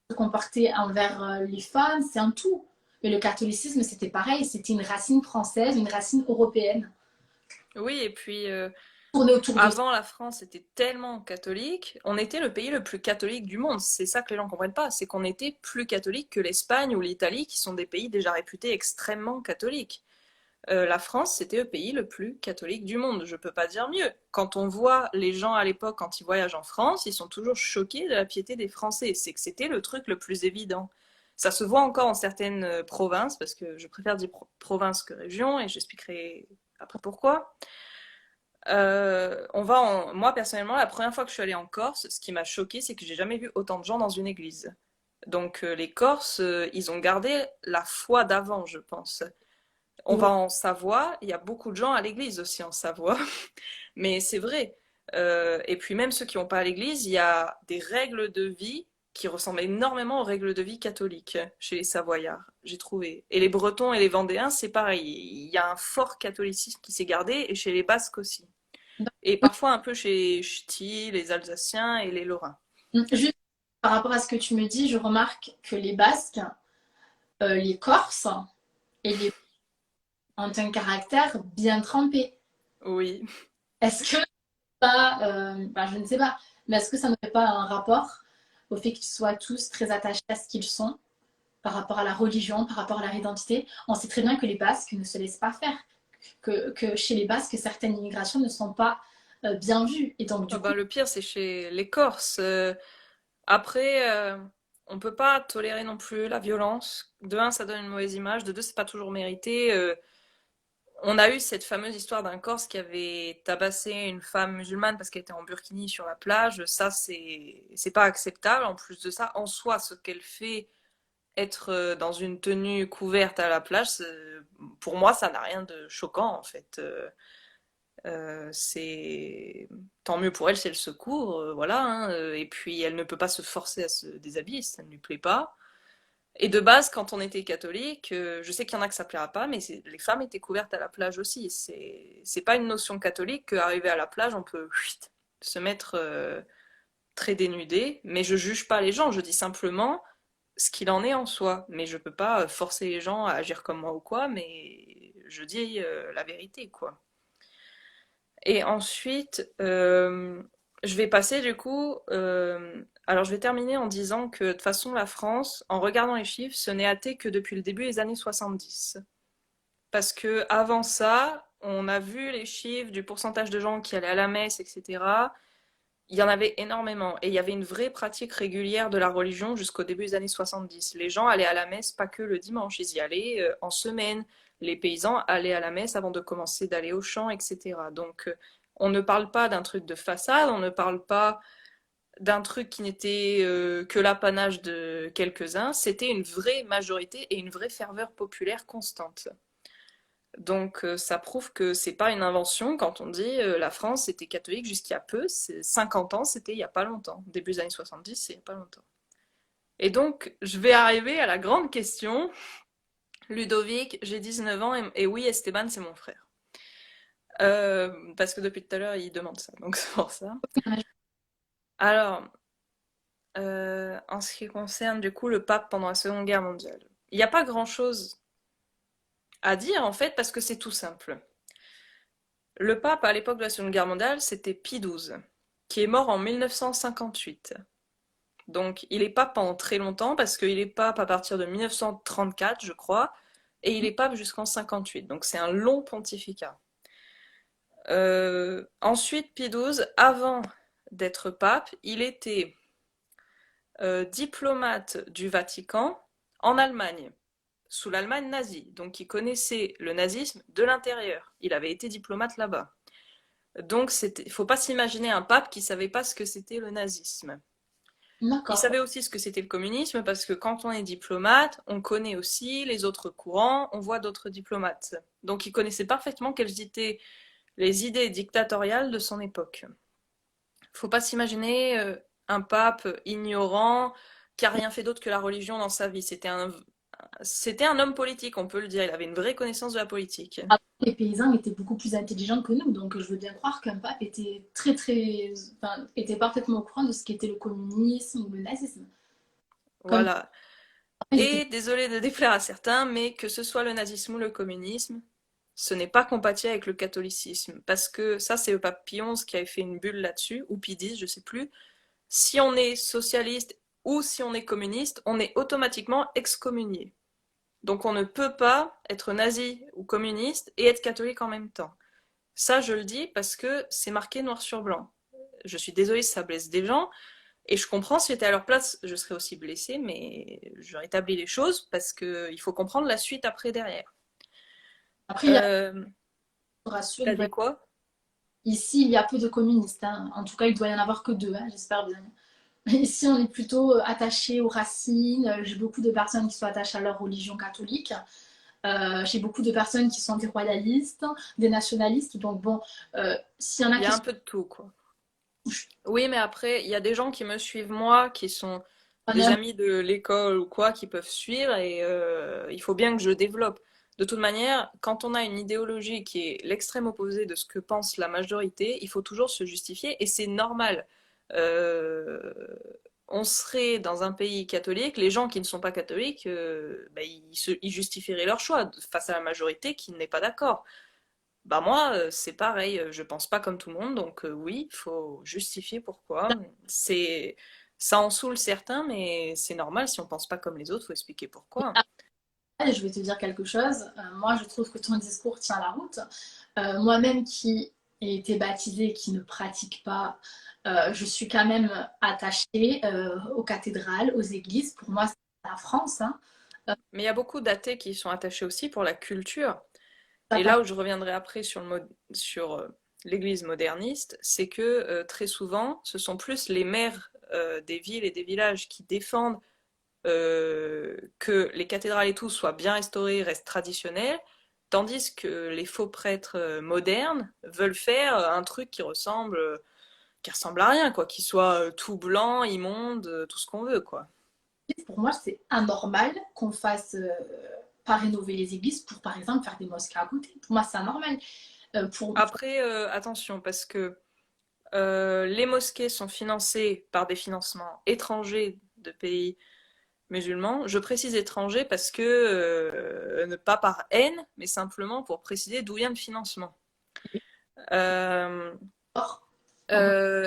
se comporter envers les femmes, c'est un tout. Mais le catholicisme, c'était pareil. C'était une racine française, une racine européenne. Oui, et puis Tourner autour de ça. avant, la France était tellement catholique, on était le pays le plus catholique du monde. C'est ça que les gens ne comprennent pas, c'est qu'on était plus catholique que l'Espagne ou l'Italie, qui sont des pays déjà réputés extrêmement catholiques. La France, c'était le pays le plus catholique du monde, je ne peux pas dire mieux. Quand on voit les gens à l'époque, quand ils voyagent en France, ils sont toujours choqués de la piété des Français. C'est que c'était le truc le plus évident. Ça se voit encore en certaines provinces, parce que je préfère dire province que région, et j'expliquerai après pourquoi. Moi, personnellement, la première fois que je suis allée en Corse, ce qui m'a choqué, c'est que j'ai jamais vu autant de gens dans une église. Donc, les Corses, ils ont gardé la foi d'avant, je pense. On va en Savoie, il y a beaucoup de gens à l'église aussi en Savoie, mais c'est vrai. Et puis même ceux qui vont pas à l'église, il y a des règles de vie qui ressemblent énormément aux règles de vie catholiques chez les Savoyards, j'ai trouvé. Et les Bretons et les Vendéens, c'est pareil. Il y a un fort catholicisme qui s'est gardé, et chez les Basques aussi. Et parfois un peu chez les Ch'tis, les Alsaciens et les Lorrains. Juste par rapport à ce que tu me dis, je remarque que les Basques, les Corses et les ont un caractère bien trempé. Oui. Est-ce que ça, je ne sais pas, mais est-ce que ça n'aurait pas un rapport au fait qu'ils soient tous très attachés à ce qu'ils sont par rapport à la religion, par rapport à leur identité? On sait très bien que les Basques ne se laissent pas faire, que chez les Basques, certaines immigrations ne sont pas bien vues. Et donc, Ah du coup, ben, le pire, c'est chez les Corses. Après, on peut pas tolérer non plus la violence. De un, ça donne une mauvaise image. De deux, c'est pas toujours mérité. On a eu cette fameuse histoire d'un Corse qui avait tabassé une femme musulmane parce qu'elle était en burkini sur la plage. Ça, c'est pas acceptable. En plus de ça, en soi, ce qu'elle fait, être dans une tenue couverte à la plage, pour moi, ça n'a rien de choquant en fait. C'est tant mieux pour elle si elle se court, voilà. Hein, et puis elle ne peut pas se forcer à se déshabiller si ça ne lui plaît pas. Et de base, quand on était catholique, je sais qu'il y en a que ça plaira pas, mais les femmes étaient couvertes à la plage aussi. C'est pas une notion catholique qu'arriver à la plage, on peut se mettre très dénudé. Mais je juge pas les gens, je dis simplement ce qu'il en est en soi. Mais je peux pas forcer les gens à agir comme moi ou quoi, mais je dis la vérité, quoi. Et ensuite, je vais passer du coup. Alors, je vais terminer en disant que de toute façon, la France, en regardant les chiffres, ce n'est athée que depuis le début des années 70. Parce que avant ça, on a vu les chiffres du pourcentage de gens qui allaient à la messe, etc. Il y en avait énormément. Et il y avait une vraie pratique régulière de la religion jusqu'au début des années 70. Les gens allaient à la messe pas que le dimanche, ils y allaient en semaine. Les paysans allaient à la messe avant de commencer d'aller au champ, etc. Donc on ne parle pas d'un truc de façade, on ne parle pas d'un truc qui n'était que l'apanage de quelques-uns. C'était une vraie majorité et une vraie ferveur populaire constante. Donc ça prouve que c'est pas une invention quand on dit la France était catholique jusqu'il y a peu, c'est 50 ans, c'était il y a pas longtemps. Début des années 70, c'est il y a pas longtemps. Et donc je vais arriver à la grande question. Ludovic, j'ai 19 ans et oui, Esteban, c'est mon frère. Parce que depuis tout à l'heure, il demande ça, donc c'est pour ça. Alors, en ce qui concerne du coup le pape pendant la Seconde Guerre mondiale, il n'y a pas grand-chose à dire en fait parce que c'est tout simple. Le pape à l'époque de la Seconde Guerre mondiale, c'était Pie XII, qui est mort en 1958. Donc, il est pape pendant très longtemps parce qu'il est pape à partir de 1934, je crois, et il est pape jusqu'en 58. Donc, c'est un long pontificat. Ensuite, Pie XII, avant d'être pape, il était diplomate du Vatican en Allemagne, sous l'Allemagne nazie. Donc, il connaissait le nazisme de l'intérieur. Il avait été diplomate là-bas. Donc, il ne faut pas s'imaginer un pape qui ne savait pas ce que c'était le nazisme. Il D'accord. savait aussi ce que c'était le communisme parce que quand on est diplomate, on connaît aussi les autres courants, on voit d'autres diplomates. Donc il connaissait parfaitement quelles étaient les idées dictatoriales de son époque. Faut pas s'imaginer un pape ignorant qui a rien fait d'autre que la religion dans sa vie. C'était un homme politique, on peut le dire. Il avait une vraie connaissance de la politique. Après, les paysans étaient beaucoup plus intelligents que nous, donc je veux bien croire qu'un pape était enfin, était parfaitement au courant de ce qu'était le communisme ou le nazisme. Comme Voilà. il était Et désolé de déplaire à certains, mais que ce soit le nazisme ou le communisme, ce n'est pas compatible avec le catholicisme. Parce que ça, c'est le pape Pie XI qui avait fait une bulle là-dessus, ou Pie X, je sais plus. Si on est socialiste ou si on est communiste, on est automatiquement excommunié. Donc on ne peut pas être nazi ou communiste et être catholique en même temps. Ça, je le dis parce que c'est marqué noir sur blanc. Je suis désolée si ça blesse des gens, et je comprends, si j'étais à leur place, je serais aussi blessée, mais je rétablis les choses parce qu'il faut comprendre la suite après derrière. Après, Euh, je rassure, T'as dit quoi? ici, il y a peu de communistes, hein. En tout cas, il doit y en avoir que deux, hein, j'espère bien. Ici, on est plutôt attaché aux racines. J'ai beaucoup de personnes qui sont attachées à leur religion catholique. J'ai beaucoup de personnes qui sont des royalistes, des nationalistes. Donc bon, s'il y en a Il y qui a un sont... peu de tout, quoi. Oui, mais après, il y a des gens qui me suivent moi, qui sont des amis de l'école ou quoi, qui peuvent suivre, et il faut bien que je développe. De toute manière, quand on a une idéologie qui est l'extrême opposé de ce que pense la majorité, il faut toujours se justifier, et c'est normal. Euh, on serait dans un pays catholique, les gens qui ne sont pas catholiques, bah, ils justifieraient leur choix face à la majorité qui n'est pas d'accord. Bah moi, c'est pareil, je pense pas comme tout le monde, donc oui, il faut justifier pourquoi. C'est Ça en saoule certains, mais c'est normal, si on pense pas comme les autres, faut expliquer pourquoi. Je vais te dire quelque chose. Moi, je trouve que ton discours tient la route. Moi-même qui ai été baptisée, qui ne pratique pas, je suis quand même attachée aux cathédrales, aux églises. Pour moi, c'est la France, hein. Mais il y a beaucoup d'athées qui y sont attachés aussi pour la culture. Ça Et passe là où je reviendrai après sur l'église moderniste, c'est que très souvent, ce sont plus les maires des villes et des villages qui défendent que les cathédrales et tout soient bien restaurées, restent traditionnelles, tandis que les faux prêtres modernes veulent faire un truc qui ressemble à rien, quoi, qui soit tout blanc, immonde, tout ce qu'on veut, quoi. pour moi, c'est anormal qu'on fasse pas rénover les églises pour, par exemple, faire des mosquées à côté. Pour moi, c'est anormal. Pour Après, attention, parce que les mosquées sont financées par des financements étrangers de pays musulmans. Je précise étrangers parce que, pas par haine, mais simplement pour préciser d'où vient le financement. Euh,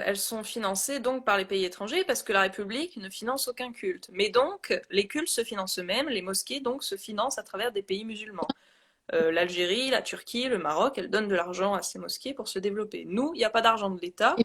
Elles sont financées donc par les pays étrangers parce que la République ne finance aucun culte. Mais donc, les cultes se financent eux-mêmes, les mosquées donc se financent à travers des pays musulmans. L'Algérie, la Turquie, le Maroc, elles donnent de l'argent à ces mosquées pour se développer. Nous, il n'y a pas d'argent de l'État.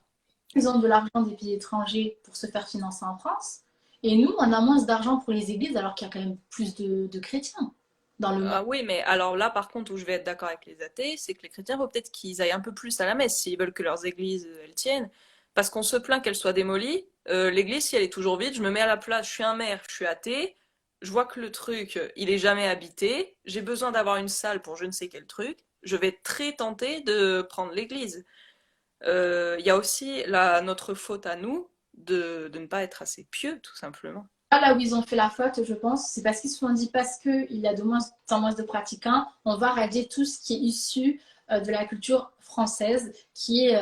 ils ont de l'argent des pays étrangers pour se faire financer en France. Et nous, on a moins d'argent pour les églises alors qu'il y a quand même plus de chrétiens dans le monde. Ah oui, mais alors là, par contre, où je vais être d'accord avec les athées, c'est que les chrétiens, faut peut-être qu'ils aillent un peu plus à la messe s'ils veulent que leurs églises, elles tiennent. Parce qu'on se plaint qu'elles soient démolies. L'église, si elle est toujours vide, je me mets à la place, je suis un maire, je suis athée, je vois que le truc, il est jamais habité, j'ai besoin d'avoir une salle pour je ne sais quel truc, je vais être très tentée de prendre l'église. Il y a aussi notre faute à nous de ne pas être assez pieux, tout simplement. Là où ils ont fait la faute, je pense, c'est parce qu'ils se sont dit parce qu'il y a de moins en moins de pratiquants, on va radier tout ce qui est issu de la culture française, qui est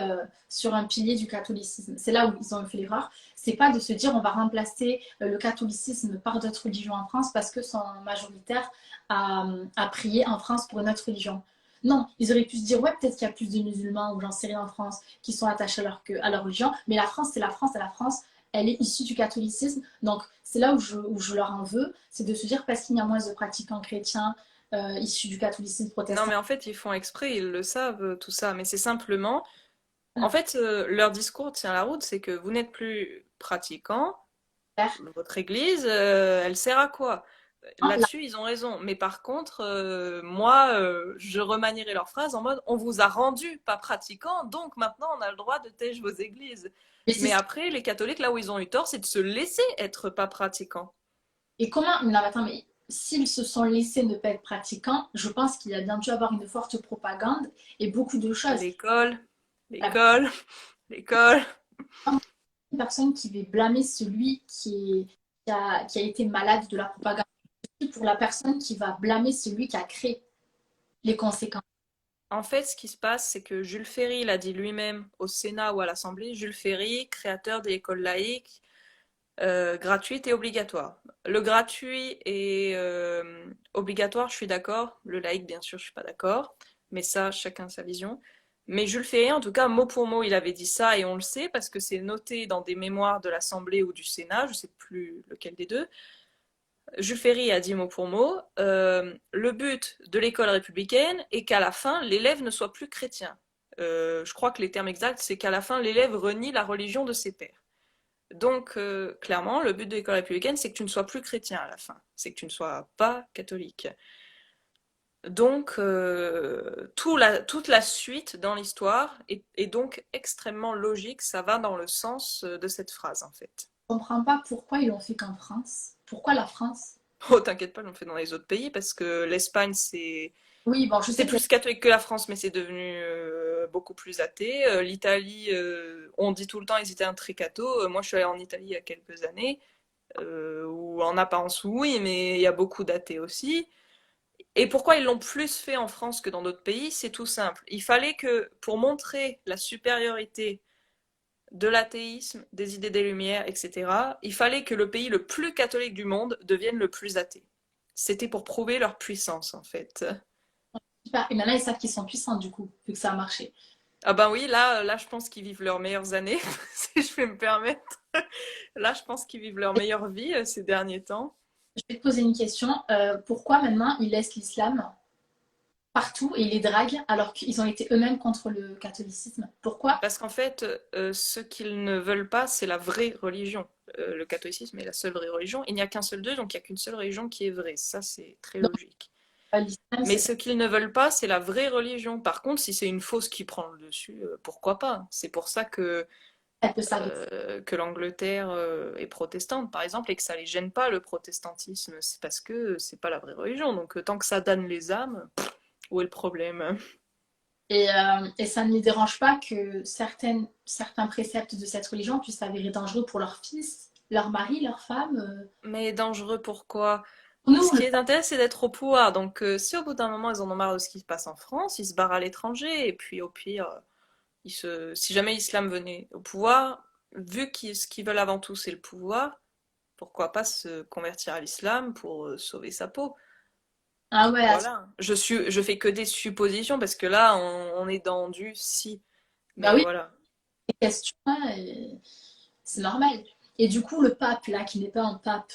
sur un pilier du catholicisme. C'est là où ils ont fait l'erreur. C'est pas de se dire on va remplacer le catholicisme par d'autres religions en France parce que sont majoritaires à prier en France pour une autre religion. Non, ils auraient pu se dire ouais, peut-être qu'il y a plus de musulmans ou j'en sais rien en France qui sont attachés à leur religion, mais la France, c'est la France, c'est la France. elle est issue du catholicisme. Donc, c'est là où je leur en veux, c'est de se dire parce qu'il y a moins de pratiquants chrétiens issus du catholicisme Non, protestant. mais en fait, ils font exprès, ils le savent, tout ça. Mais c'est simplement, en fait, leur discours tient la route, c'est que vous n'êtes plus pratiquant, votre église, elle sert à quoi? Là, Là-dessus, ils ont raison. Mais par contre, moi, je remanierai leur phrase en mode on vous a rendu pas pratiquant, donc maintenant on a le droit de tèche vos églises. mais c'est Mais ça. après, les catholiques, là où ils ont eu tort, c'est de se laisser être pas pratiquants. Et comment, mais non, mais attends, mais s'ils se sont laissés ne pas être pratiquants, je pense qu'il y a bien dû avoir une forte propagande et beaucoup de choses. L'école, La l'école, l'école. personne qui va blâmer celui qui a été malade de la propagande, pour la personne qui va blâmer celui qui a créé les conséquences. En fait, ce qui se passe, c'est que Jules Ferry l'a dit lui-même au Sénat ou à l'Assemblée. Jules Ferry, créateur des écoles laïques, gratuites et obligatoires. Le gratuit et obligatoire, je suis d'accord. Le laïque, bien sûr, je suis pas d'accord. Mais ça, chacun sa vision. Mais Jules Ferry, en tout cas, mot pour mot, il avait dit ça et on le sait parce que c'est noté dans des mémoires de l'Assemblée ou du Sénat, je sais plus lequel des deux. Jules Ferry a dit mot pour mot, le but de l'école républicaine est qu'à la fin, l'élève ne soit plus chrétien. Je crois que les termes exacts, c'est qu'à la fin, l'élève renie la religion de ses pères. Donc, clairement, le but de l'école républicaine, c'est que tu ne sois plus chrétien à la fin. C'est que tu ne sois pas catholique. Donc, toute la suite dans l'histoire est donc extrêmement logique. Ça va dans le sens de cette phrase, en fait. Je ne comprends pas pourquoi ils l'ont fait qu'en France. Pourquoi la France? Oh, t'inquiète pas, on le fait dans les autres pays parce que l'Espagne, Oui, bon, je c'est sais que plus catholique que la France, mais c'est devenu beaucoup plus athée. L'Italie, on dit tout le temps ils étaient un très catho. Moi, je suis allée en Italie il y a quelques années, où en apparence, oui, mais il y a beaucoup d'athées aussi. Et pourquoi ils l'ont plus fait en France que dans d'autres pays? C'est tout simple. Il fallait que, pour montrer la supériorité de l'athéisme, des idées des Lumières, etc., il fallait que le pays le plus catholique du monde devienne le plus athée. C'était pour prouver leur puissance, en fait. super. Et maintenant, ils savent qu'ils sont puissants, du coup, vu que ça a marché. Ah ben oui, là, je pense qu'ils vivent leurs meilleures années, si je vais me permettre. Là, je pense qu'ils vivent leur meilleure vie ces derniers temps. Je vais te poser une question. Pourquoi maintenant ils laissent l'islam partout et ils les draguent alors qu'ils ont été eux-mêmes contre le catholicisme? Pourquoi? Parce qu'en fait, ce qu'ils ne veulent pas, c'est la vraie religion. Le catholicisme est la seule vraie religion. Il n'y a qu'un seul Dieu, donc il n'y a qu'une seule religion qui est vraie. Ça, c'est très Donc, logique. l'islam, Mais c'est ce qu'ils ne veulent pas, c'est la vraie religion. Par contre, si c'est une fausse qui prend le dessus, pourquoi pas? C'est pour ça elle peut servir. que l'Angleterre est protestante, par exemple, et que ça les gêne pas le protestantisme. C'est parce que c'est pas la vraie religion. Donc tant que ça damne les âmes, où est le problème? Et ça ne les dérange pas que certains préceptes de cette religion puissent s'avérer dangereux pour leurs fils, leur mari, leur femme. Mais dangereux pourquoi? Nous, Ce qui les intéresse, c'est d'être au pouvoir. Donc, si au bout d'un moment, ils en ont marre de ce qui se passe en France, ils se barrent à l'étranger. Et puis, au pire, si jamais l'islam venait au pouvoir, vu que ce qu'ils veulent avant tout, c'est le pouvoir, pourquoi pas se convertir à l'islam pour sauver sa peau? ah ouais, Voilà. Je fais que des suppositions parce que là, on est dans du si. bah Mais oui, voilà. des questions, hein, et c'est normal. Et du coup, le pape, là, qui n'est pas un pape,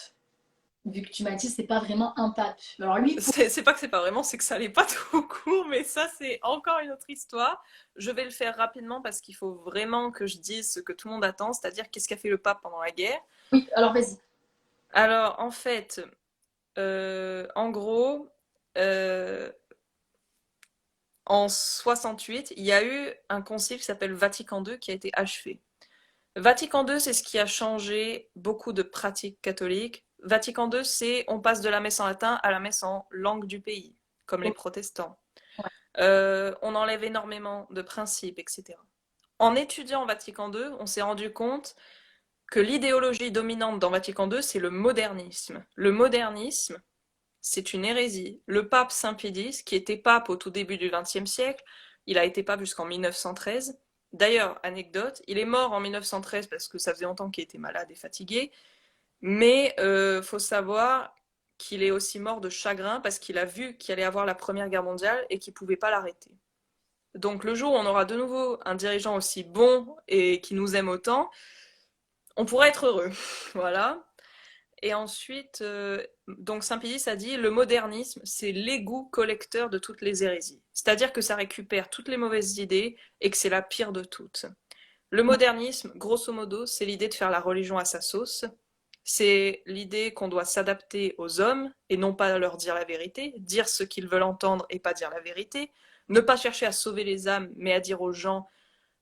vu que tu m'as dit, c'est pas vraiment un pape. Alors lui, C'est pas que c'est pas vraiment, c'est que ça allait pas tout court, mais ça, c'est encore une autre histoire. Je vais le faire rapidement parce qu'il faut vraiment que je dise ce que tout le monde attend, c'est-à-dire qu'est-ce qu'a fait le pape pendant la guerre. oui, alors vas-y. Alors, en fait, en gros, euh, en 68, il y a eu un concile qui s'appelle Vatican II qui a été achevé. Vatican II, c'est ce qui a changé beaucoup de pratiques catholiques. Vatican II, c'est on passe de la messe en latin à la messe en langue du pays, comme les protestants. On enlève énormément de principes, etc. En étudiant Vatican II, on s'est rendu compte que l'idéologie dominante dans Vatican II, c'est le modernisme. Le modernisme, c'est une hérésie. Le pape Saint-Pédis, qui était pape au tout début du XXe siècle, il a été pape jusqu'en 1913. D'ailleurs, anecdote, il est mort en 1913 parce que ça faisait longtemps qu'il était malade et fatigué, mais faut savoir qu'il est aussi mort de chagrin parce qu'il a vu qu'il allait avoir la Première Guerre mondiale et qu'il ne pouvait pas l'arrêter. Donc le jour où on aura de nouveau un dirigeant aussi bon et qui nous aime autant, on pourrait être heureux. Voilà. Et ensuite, donc Saint-Pédis a dit, le modernisme, c'est l'égout collecteur de toutes les hérésies. C'est-à-dire que ça récupère toutes les mauvaises idées et que c'est la pire de toutes. Le modernisme, grosso modo, c'est l'idée de faire la religion à sa sauce. C'est l'idée qu'on doit s'adapter aux hommes et non pas leur dire la vérité, dire ce qu'ils veulent entendre et pas dire la vérité, ne pas chercher à sauver les âmes, mais à dire aux gens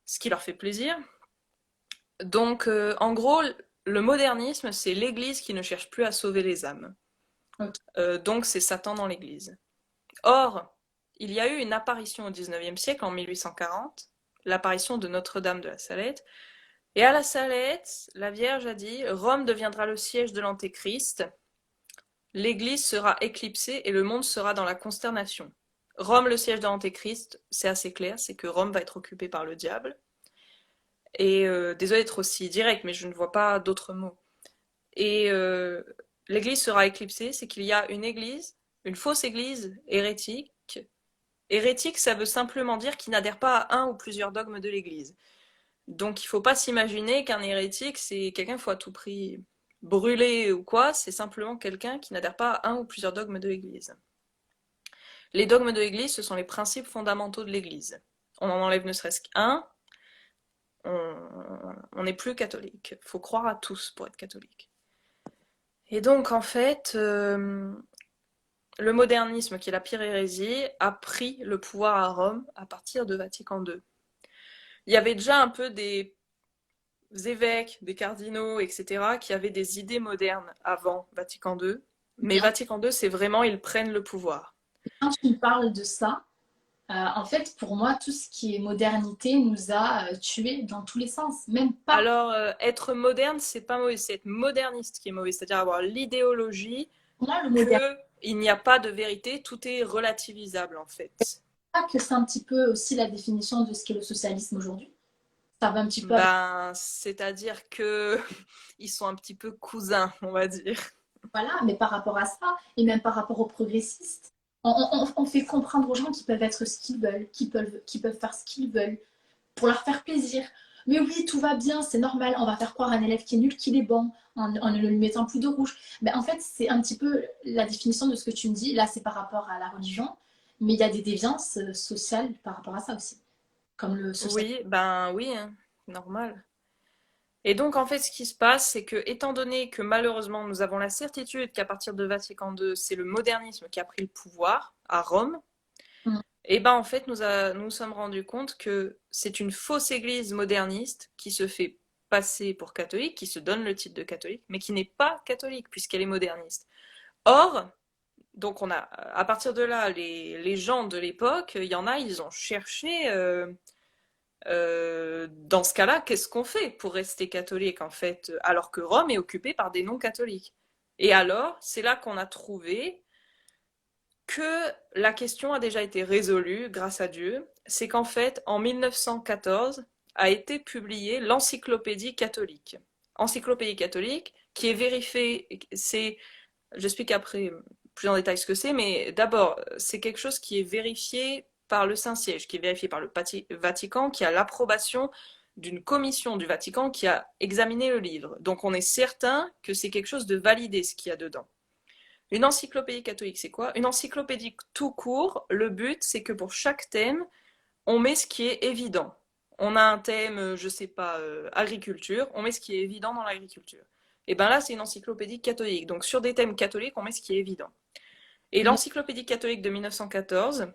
ce qui leur fait plaisir. Donc, en gros, le modernisme, c'est l'Église qui ne cherche plus à sauver les âmes. Ok. Donc, c'est Satan dans l'Église. Or, il y a eu une apparition au XIXe siècle, en 1840, l'apparition de Notre-Dame de la Salette. Et à la Salette, la Vierge a dit « Rome deviendra le siège de l'Antéchrist, l'Église sera éclipsée et le monde sera dans la consternation. » Rome, le siège de l'Antéchrist, c'est assez clair, c'est que Rome va être occupée par le diable. Et désolé d'être aussi direct, mais je ne vois pas d'autres mots. Et l'Église sera éclipsée, c'est qu'il y a une Église, une fausse Église hérétique. Hérétique, ça veut simplement dire qu'il n'adhère pas à un ou plusieurs dogmes de l'Église. Donc il ne faut pas s'imaginer qu'un hérétique, c'est quelqu'un qu'il faut à tout prix brûler ou quoi, c'est simplement quelqu'un qui n'adhère pas à un ou plusieurs dogmes de l'Église. Les dogmes de l'Église, ce sont les principes fondamentaux de l'Église. On en enlève ne serait-ce qu'un, on n'est plus catholique. Il faut croire à tous pour être catholique. Et donc en fait, le modernisme, qui est la pire hérésie, a pris le pouvoir à Rome à partir de Vatican II. Il y avait déjà un peu des évêques, des cardinaux, etc., qui avaient des idées modernes avant Vatican II, mais Bien. Vatican II, c'est vraiment, ils prennent le pouvoir. Quand tu me parles de ça, en fait, pour moi, tout ce qui est modernité nous a tués dans tous les sens. Même pas. Alors, être moderne, c'est pas mauvais, c'est être moderniste qui est mauvais, c'est-à-dire avoir l'idéologie Pour moi, le moderne, qu'il n'y a pas de vérité, tout est relativisable en fait. que c'est un petit peu aussi la définition de ce qu'est le socialisme aujourd'hui. Ça va un petit peu avec. Ben, c'est-à-dire que ils sont un petit peu cousins, on va dire. Voilà, mais par rapport à ça, et même par rapport aux progressistes, on fait comprendre aux gens qu'ils peuvent être ce qu'ils veulent, qu'ils peuvent faire ce qu'ils veulent, pour leur faire plaisir. Mais oui, tout va bien, c'est normal, on va faire croire à un élève qui est nul qu'il est bon, en ne lui mettant plus de rouge. Mais en fait, c'est un petit peu la définition de ce que tu me dis. Là, c'est par rapport à la religion, mais il y a des déviances sociales par rapport à ça aussi, comme le social. Oui, ben oui, hein, normal. Et donc, en fait, ce qui se passe, c'est que, étant donné que malheureusement, nous avons la certitude qu'à partir de Vatican II, c'est le modernisme qui a pris le pouvoir à Rome, Mm. et ben en fait, nous sommes rendus compte que c'est une fausse église moderniste qui se fait passer pour catholique, qui se donne le titre de catholique, mais qui n'est pas catholique puisqu'elle est moderniste. Or, donc on a, à partir de là, les gens de l'époque, il y en a, ils ont cherché dans ce cas-là, qu'est-ce qu'on fait pour rester catholique en fait, alors que Rome est occupée par des non-catholiques? Et alors, c'est là qu'on a trouvé que la question a déjà été résolue, grâce à Dieu. C'est qu'en fait, en 1914, a été publiée l'Encyclopédie catholique. Encyclopédie catholique qui est vérifiée, j'explique après plus en détail ce que c'est, mais d'abord, c'est quelque chose qui est vérifié par le Saint-Siège, qui est vérifié par le Vatican, qui a l'approbation d'une commission du Vatican qui a examiné le livre. Donc on est certain que c'est quelque chose de validé ce qu'il y a dedans. Une encyclopédie catholique, c'est quoi? Une encyclopédie tout court, le but c'est que pour chaque thème, on met ce qui est évident. On a un thème, je sais pas, agriculture, on met ce qui est évident dans l'agriculture. Et bien là, c'est une encyclopédie catholique. Donc sur des thèmes catholiques, on met ce qui est évident. Et l'encyclopédie catholique de 1914,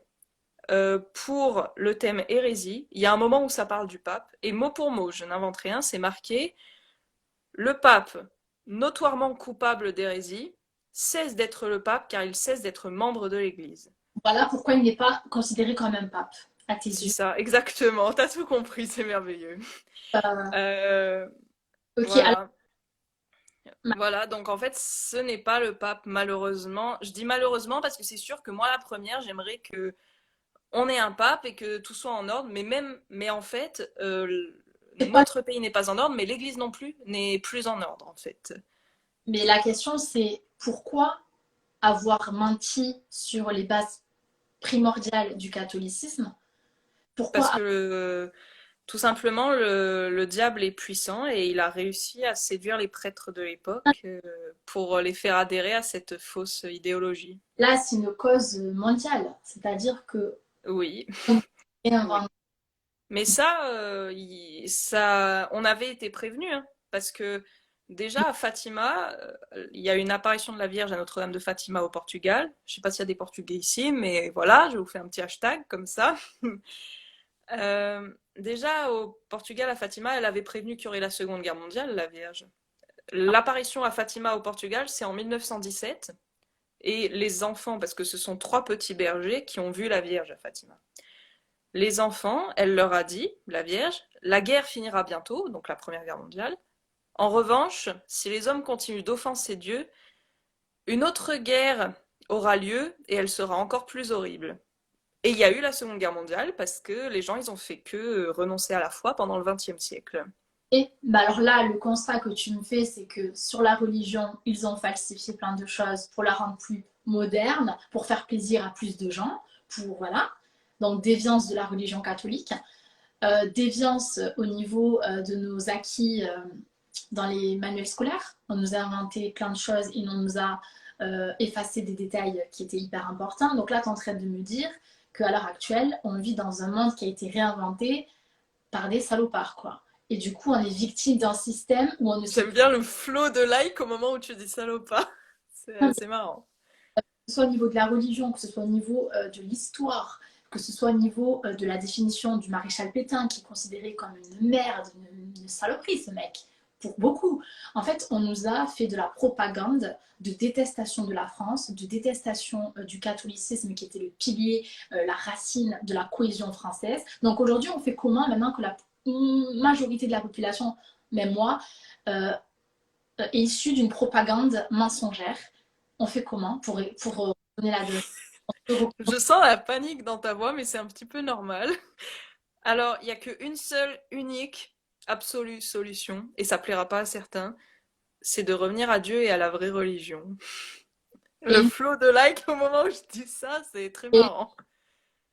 pour le thème hérésie, il y a un moment où ça parle du pape, et mot pour mot, je n'invente rien, c'est marqué le pape, notoirement coupable d'hérésie, cesse d'être le pape car il cesse d'être membre de l'Église. Voilà pourquoi il n'est pas considéré comme un pape, à tes C'est yeux. ça, exactement, t'as tout compris, c'est merveilleux. Ok, alors, Voilà. Voilà, donc en fait, ce n'est pas le pape, malheureusement. Je dis malheureusement parce que c'est sûr que moi, la première, j'aimerais que on ait un pape et que tout soit en ordre, mais en fait, notre pays n'est pas en ordre, mais l'Église non plus n'est plus en ordre, en fait. mais la question c'est pourquoi avoir menti sur les bases primordiales du catholicisme? Parce Pourquoi? que Tout simplement, le diable est puissant et il a réussi à séduire les prêtres de l'époque pour les faire adhérer à cette fausse idéologie. Là, c'est une cause mondiale, c'est-à-dire que Oui, on oui. réinvente. Mais ça, ça, on avait été prévenus, hein, parce que déjà à Fatima, il y a une apparition de la Vierge à Notre-Dame de Fatima au Portugal. Je sais pas s'il y a des Portugais ici, mais voilà, je vous fais un petit hashtag comme ça. Déjà au Portugal, à Fatima, elle avait prévenu qu'il y aurait la Seconde Guerre mondiale, la Vierge. L'apparition à Fatima au Portugal, c'est en 1917, et les enfants, parce que ce sont trois petits bergers qui ont vu la Vierge à Fatima. Les enfants, elle leur a dit, la Vierge, la guerre finira bientôt, donc la Première Guerre mondiale. En revanche, si les hommes continuent d'offenser Dieu, une autre guerre aura lieu et elle sera encore plus horrible. Et il y a eu la Seconde Guerre mondiale parce que les gens, ils ont fait que renoncer à la foi pendant le XXe siècle. Et bah alors là, le constat que tu me fais, c'est que sur la religion, ils ont falsifié plein de choses pour la rendre plus moderne, pour faire plaisir à plus de gens, pour voilà. Donc déviance de la religion catholique, déviance au niveau de nos acquis dans les manuels scolaires. On nous a inventé plein de choses et on nous a effacé des détails qui étaient hyper importants. Donc là, tu es en train de me dire qu'à l'heure actuelle, on vit dans un monde qui a été réinventé par des salopards, quoi. Et du coup, on est victime d'un système où on ne se J'aime bien le flow de like au moment où tu dis salopard. C'est marrant. ce soit au niveau de la religion, que ce soit au niveau de l'histoire, que ce soit au niveau de la définition du maréchal Pétain, qui est considéré comme une merde, une saloperie, ce mec, pour beaucoup. En fait, on nous a fait de la propagande de détestation de la France, de détestation du catholicisme, qui était le pilier, la racine de la cohésion française. Donc aujourd'hui, on fait comment maintenant que la majorité de la population, même moi, euh, est issue d'une propagande mensongère? On fait comment pour donner la donne? Je sens la panique dans ta voix, mais c'est un petit peu normal. Alors, il n'y a qu'une seule, unique, absolue solution, et ça plaira pas à certains, c'est de revenir à Dieu et à la vraie religion. Le Et, flow de like au moment où je dis ça, c'est très et marrant.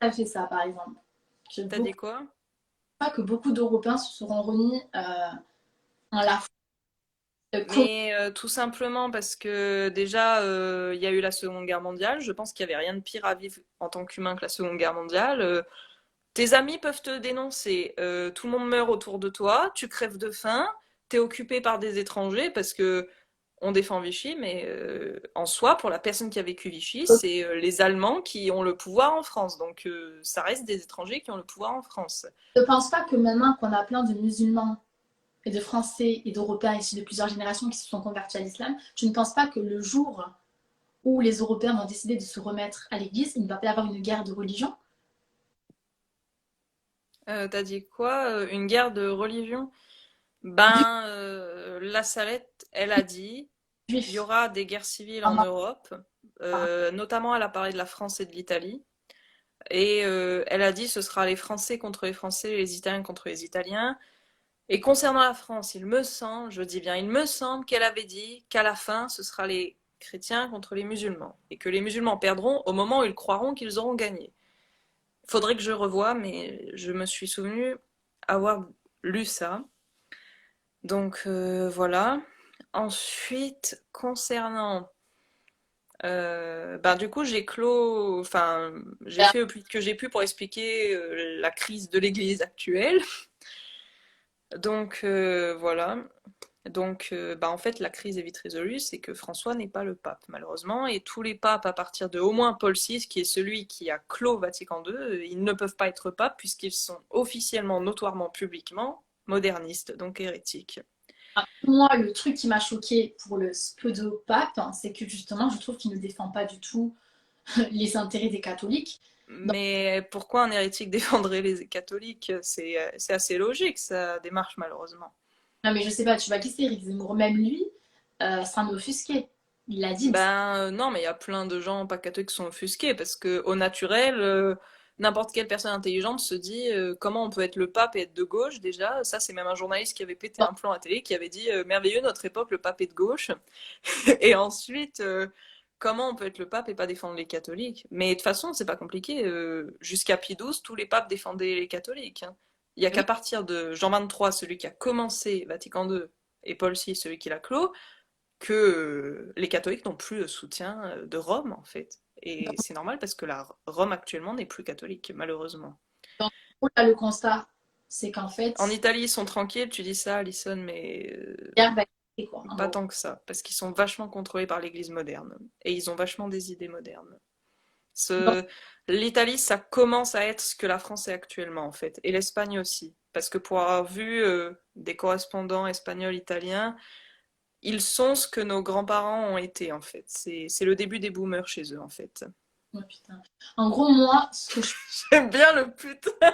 ça fait ça, par exemple. Je T'as dit beaucoup quoi? pas que beaucoup d'Européens se seront remis en la Mais tout simplement parce que déjà, il y a eu la Seconde Guerre mondiale. Je pense qu'il n'y avait rien de pire à vivre en tant qu'humain que la Seconde Guerre mondiale. Tes amis peuvent te dénoncer. Tout le monde meurt autour de toi. Tu crèves de faim. T'es occupé par des étrangers parce que on défend Vichy, mais en soi, pour la personne qui a vécu Vichy, c'est les Allemands qui ont le pouvoir en France. Donc ça reste des étrangers qui ont le pouvoir en France. Je ne pense pas que maintenant qu'on a plein de musulmans et de Français et d'Européens issus de plusieurs générations qui se sont convertis à l'islam, je ne pense pas que le jour où les Européens vont décider de se remettre à l'église, il ne va pas y avoir une guerre de religion. T'as dit quoi? Une guerre de religion? Du Ben, la Salette, elle a dit, il y juif. aura des guerres civiles en Europe. Notamment, elle a parlé de la France et de l'Italie. Et elle a dit, ce sera les Français contre les Français, les Italiens contre les Italiens. Et concernant la France, il me semble, je dis bien, il me semble qu'elle avait dit qu'à la fin, ce sera les chrétiens contre les musulmans. Et que les musulmans perdront au moment où ils croiront qu'ils auront gagné. Faudrait que je revoie, mais je me suis souvenu avoir lu ça. Donc voilà. Ensuite, concernant, ben du coup j'ai clos, enfin j'ai fait le plus que j'ai pu pour expliquer la crise de l'Église actuelle. Donc voilà. Donc bah, en fait la crise est vite résolue, c'est que François n'est pas le pape malheureusement, et tous les papes à partir de au moins Paul VI, qui est celui qui a clos Vatican II, ils ne peuvent pas être papes puisqu'ils sont officiellement, notoirement, publiquement modernistes, donc hérétiques. Moi, le truc qui m'a choqué pour le pseudo-pape, hein, c'est que justement, je trouve qu'il ne défend pas du tout les intérêts des catholiques. Donc, Mais pourquoi un hérétique défendrait les catholiques? C'est assez logique, sa démarche, malheureusement. non, mais je sais pas, tu vois qui c'est, Eric Zemmour, même lui, ça m'a offusqué. Il l'a dit, mais Ben non, mais il y a plein de gens pas catholiques qui sont offusqués parce que au naturel, n'importe quelle personne intelligente se dit comment on peut être le pape et être de gauche déjà. Ça, c'est même un journaliste qui avait pété un plomb à télé qui avait dit merveilleux notre époque, le pape est de gauche. Et ensuite, comment on peut être le pape et pas défendre les catholiques? Mais de toute façon, c'est pas compliqué. Jusqu'à Pie XII, tous les papes défendaient les catholiques, hein. Il n'y a qu'à Oui, partir de Jean XXIII, celui qui a commencé Vatican II, et Paul VI, celui qui l'a clos, que les catholiques n'ont plus le soutien de Rome, en fait. Et c'est normal parce que la Rome actuellement n'est plus catholique, malheureusement. donc, là, le constat, c'est qu'en En fait, Italie, ils sont tranquilles, tu dis ça, Alison, mais hier, bah, c'est quoi, en pas gros. tant que ça, parce qu'ils sont vachement contrôlés par l'Église moderne. Et ils ont vachement des idées modernes. Donc, Ce... L'Italie, ça commence à être ce que la France est actuellement, en fait. Et l'Espagne aussi. Parce que pour avoir vu des correspondants espagnols, italiens, ils sont ce que nos grands-parents ont été, en fait. C'est le début des boomers chez eux, en fait. oh, putain. En gros, moi, J'aime bien le putain.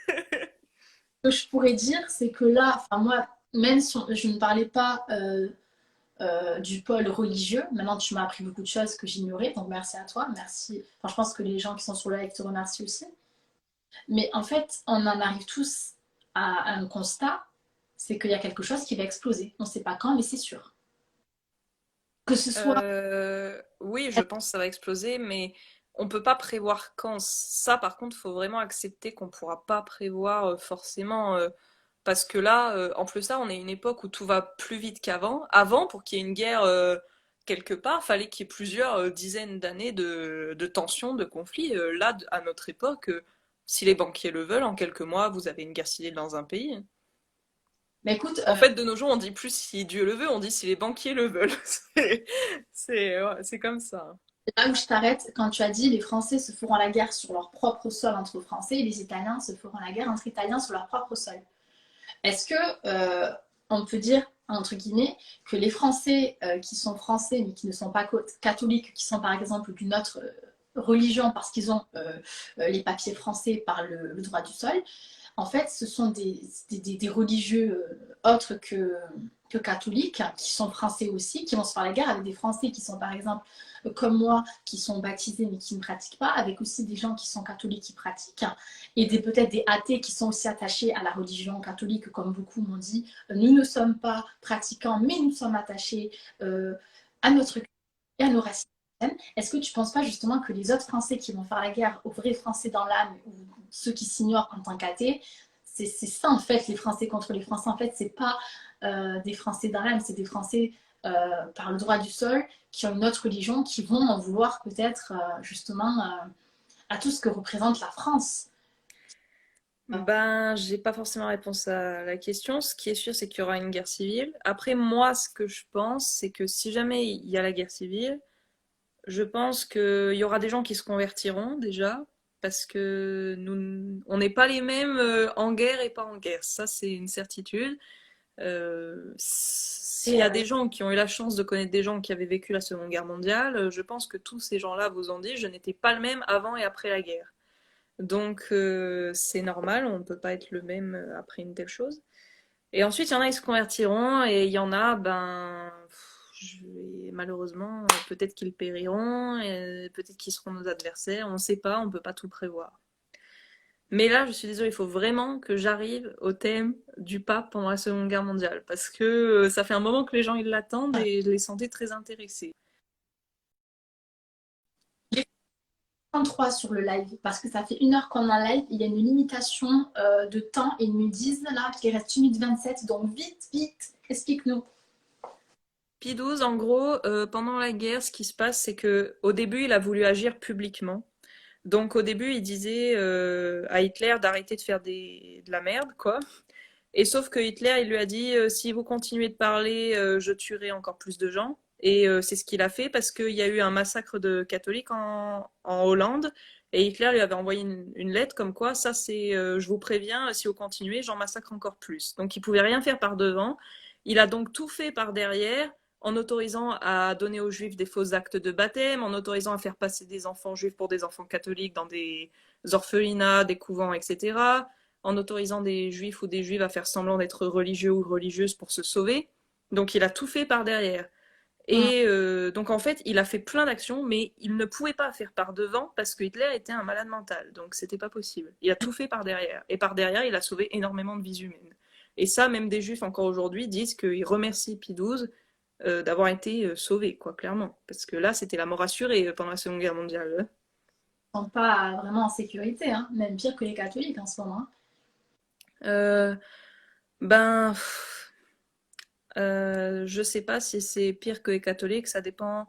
ce que je pourrais dire, c'est que là, enfin, moi, même si je ne parlais pas du pôle religieux, maintenant tu m'as appris beaucoup de choses que j'ignorais, donc merci à toi, merci. Enfin, je pense que les gens qui sont sur le live te remercient aussi. Mais en fait, on en arrive tous à un constat, c'est qu'il y a quelque chose qui va exploser. On ne sait pas quand, mais c'est sûr. Que ce soit... Oui, je pense que ça va exploser, mais on peut pas prévoir quand. Ça, par contre, faut vraiment accepter qu'on pourra pas prévoir forcément. Parce que là, en plus ça, on est à une époque où tout va plus vite qu'avant. Avant, pour qu'il y ait une guerre quelque part, fallait qu'il y ait plusieurs dizaines d'années de tensions, de conflits. Là, à notre époque, si les banquiers le veulent, en quelques mois, vous avez une guerre civile dans un pays. Mais écoute, En fait, de nos jours, on dit plus si Dieu le veut, on dit si les banquiers le veulent. C'est comme ça. là où je t'arrête, quand tu as dit les Français se feront la guerre sur leur propre sol entre Français et les Italiens se feront la guerre entre Italiens sur leur propre sol. Est-ce que on peut dire, entre guillemets, que les Français qui sont français mais qui ne sont pas catholiques, qui sont par exemple d'une autre religion parce qu'ils ont les papiers français par le droit du sol, en fait, ce sont des religieux autres que catholiques, qui sont français aussi, qui vont se faire la guerre avec des Français qui sont, par exemple, comme moi, qui sont baptisés mais qui ne pratiquent pas, avec aussi des gens qui sont catholiques qui pratiquent, et peut-être des athées qui sont aussi attachés à la religion catholique, comme beaucoup m'ont dit. Nous ne sommes pas pratiquants, mais nous sommes attachés à notre culture et à nos racines. Est-ce que tu ne penses pas justement que les autres Français qui vont faire la guerre aux vrais Français dans l'âme, ou ceux qui s'ignorent en tant qu'athées, c'est ça en fait, les Français contre les Français, en fait, c'est pas des Français dans l'âme, c'est des Français par le droit du sol qui ont une autre religion, qui vont en vouloir peut-être justement à tout ce que représente la France. Ben, j'ai pas forcément réponse à la question. Ce qui est sûr, c'est qu'il y aura une guerre civile. Après, moi, ce que je pense, c'est que si jamais il y a la guerre civile, je pense qu'il y aura des gens qui se convertiront déjà, parce que on n'est pas les mêmes en guerre et pas en guerre. Ça, c'est une certitude. S'il Et, y a des gens qui ont eu la chance de connaître des gens qui avaient vécu la Seconde Guerre mondiale, je pense que tous ces gens-là vous ont dit, je n'étais pas le même avant et après la guerre. Donc c'est normal, on ne peut pas être le même après une telle chose. Et ensuite, il y en a qui se convertiront et il y en a, ben, malheureusement, peut-être qu'ils périront, et peut-être qu'ils seront nos adversaires, on ne sait pas, on ne peut pas tout prévoir. Mais là, je suis désolée, il faut vraiment que j'arrive au thème du pape pendant la Seconde Guerre mondiale, parce que ça fait un moment que les gens ils l'attendent et je les sentais très intéressés. 33 sur le live parce que ça fait 1 heure qu'on est en live. Il y a une limitation de temps et ils me disent là qu'il reste 1 minute 27. Donc vite, vite, explique-nous. Pie XII, en gros, pendant la guerre, ce qui se passe, c'est que au début, il a voulu agir publiquement. Donc au début, il disait à Hitler d'arrêter de faire de la merde, quoi. Et sauf que Hitler, il lui a dit si vous continuez de parler, je tuerai encore plus de gens. Et c'est ce qu'il a fait parce qu'il y a eu un massacre de catholiques en Hollande. Et Hitler lui avait envoyé une lettre comme quoi, ça c'est, je vous préviens, si vous continuez, j'en massacre encore plus. Donc il pouvait rien faire par devant. Il a donc tout fait par derrière, en autorisant à donner aux juifs des faux actes de baptême, en autorisant à faire passer des enfants juifs pour des enfants catholiques dans des orphelinats, des couvents, etc., en autorisant des juifs ou des juives à faire semblant d'être religieux ou religieuses pour se sauver. Donc il a tout fait par derrière. Et donc en fait, il a fait plein d'actions, mais il ne pouvait pas faire par devant parce que Hitler était un malade mental. Donc c'était pas possible. Il a tout fait par derrière. Et par derrière, il a sauvé énormément de vies humaines. Et ça, même des juifs encore aujourd'hui disent qu'ils remercient Pie XII d'avoir été sauvé, quoi, clairement. Parce que là, c'était la mort assurée pendant la Seconde Guerre mondiale. Ils ne sont pas vraiment en sécurité, hein, même pire que les catholiques en ce moment. Euh, ben, je sais pas si c'est pire que les catholiques, ça dépend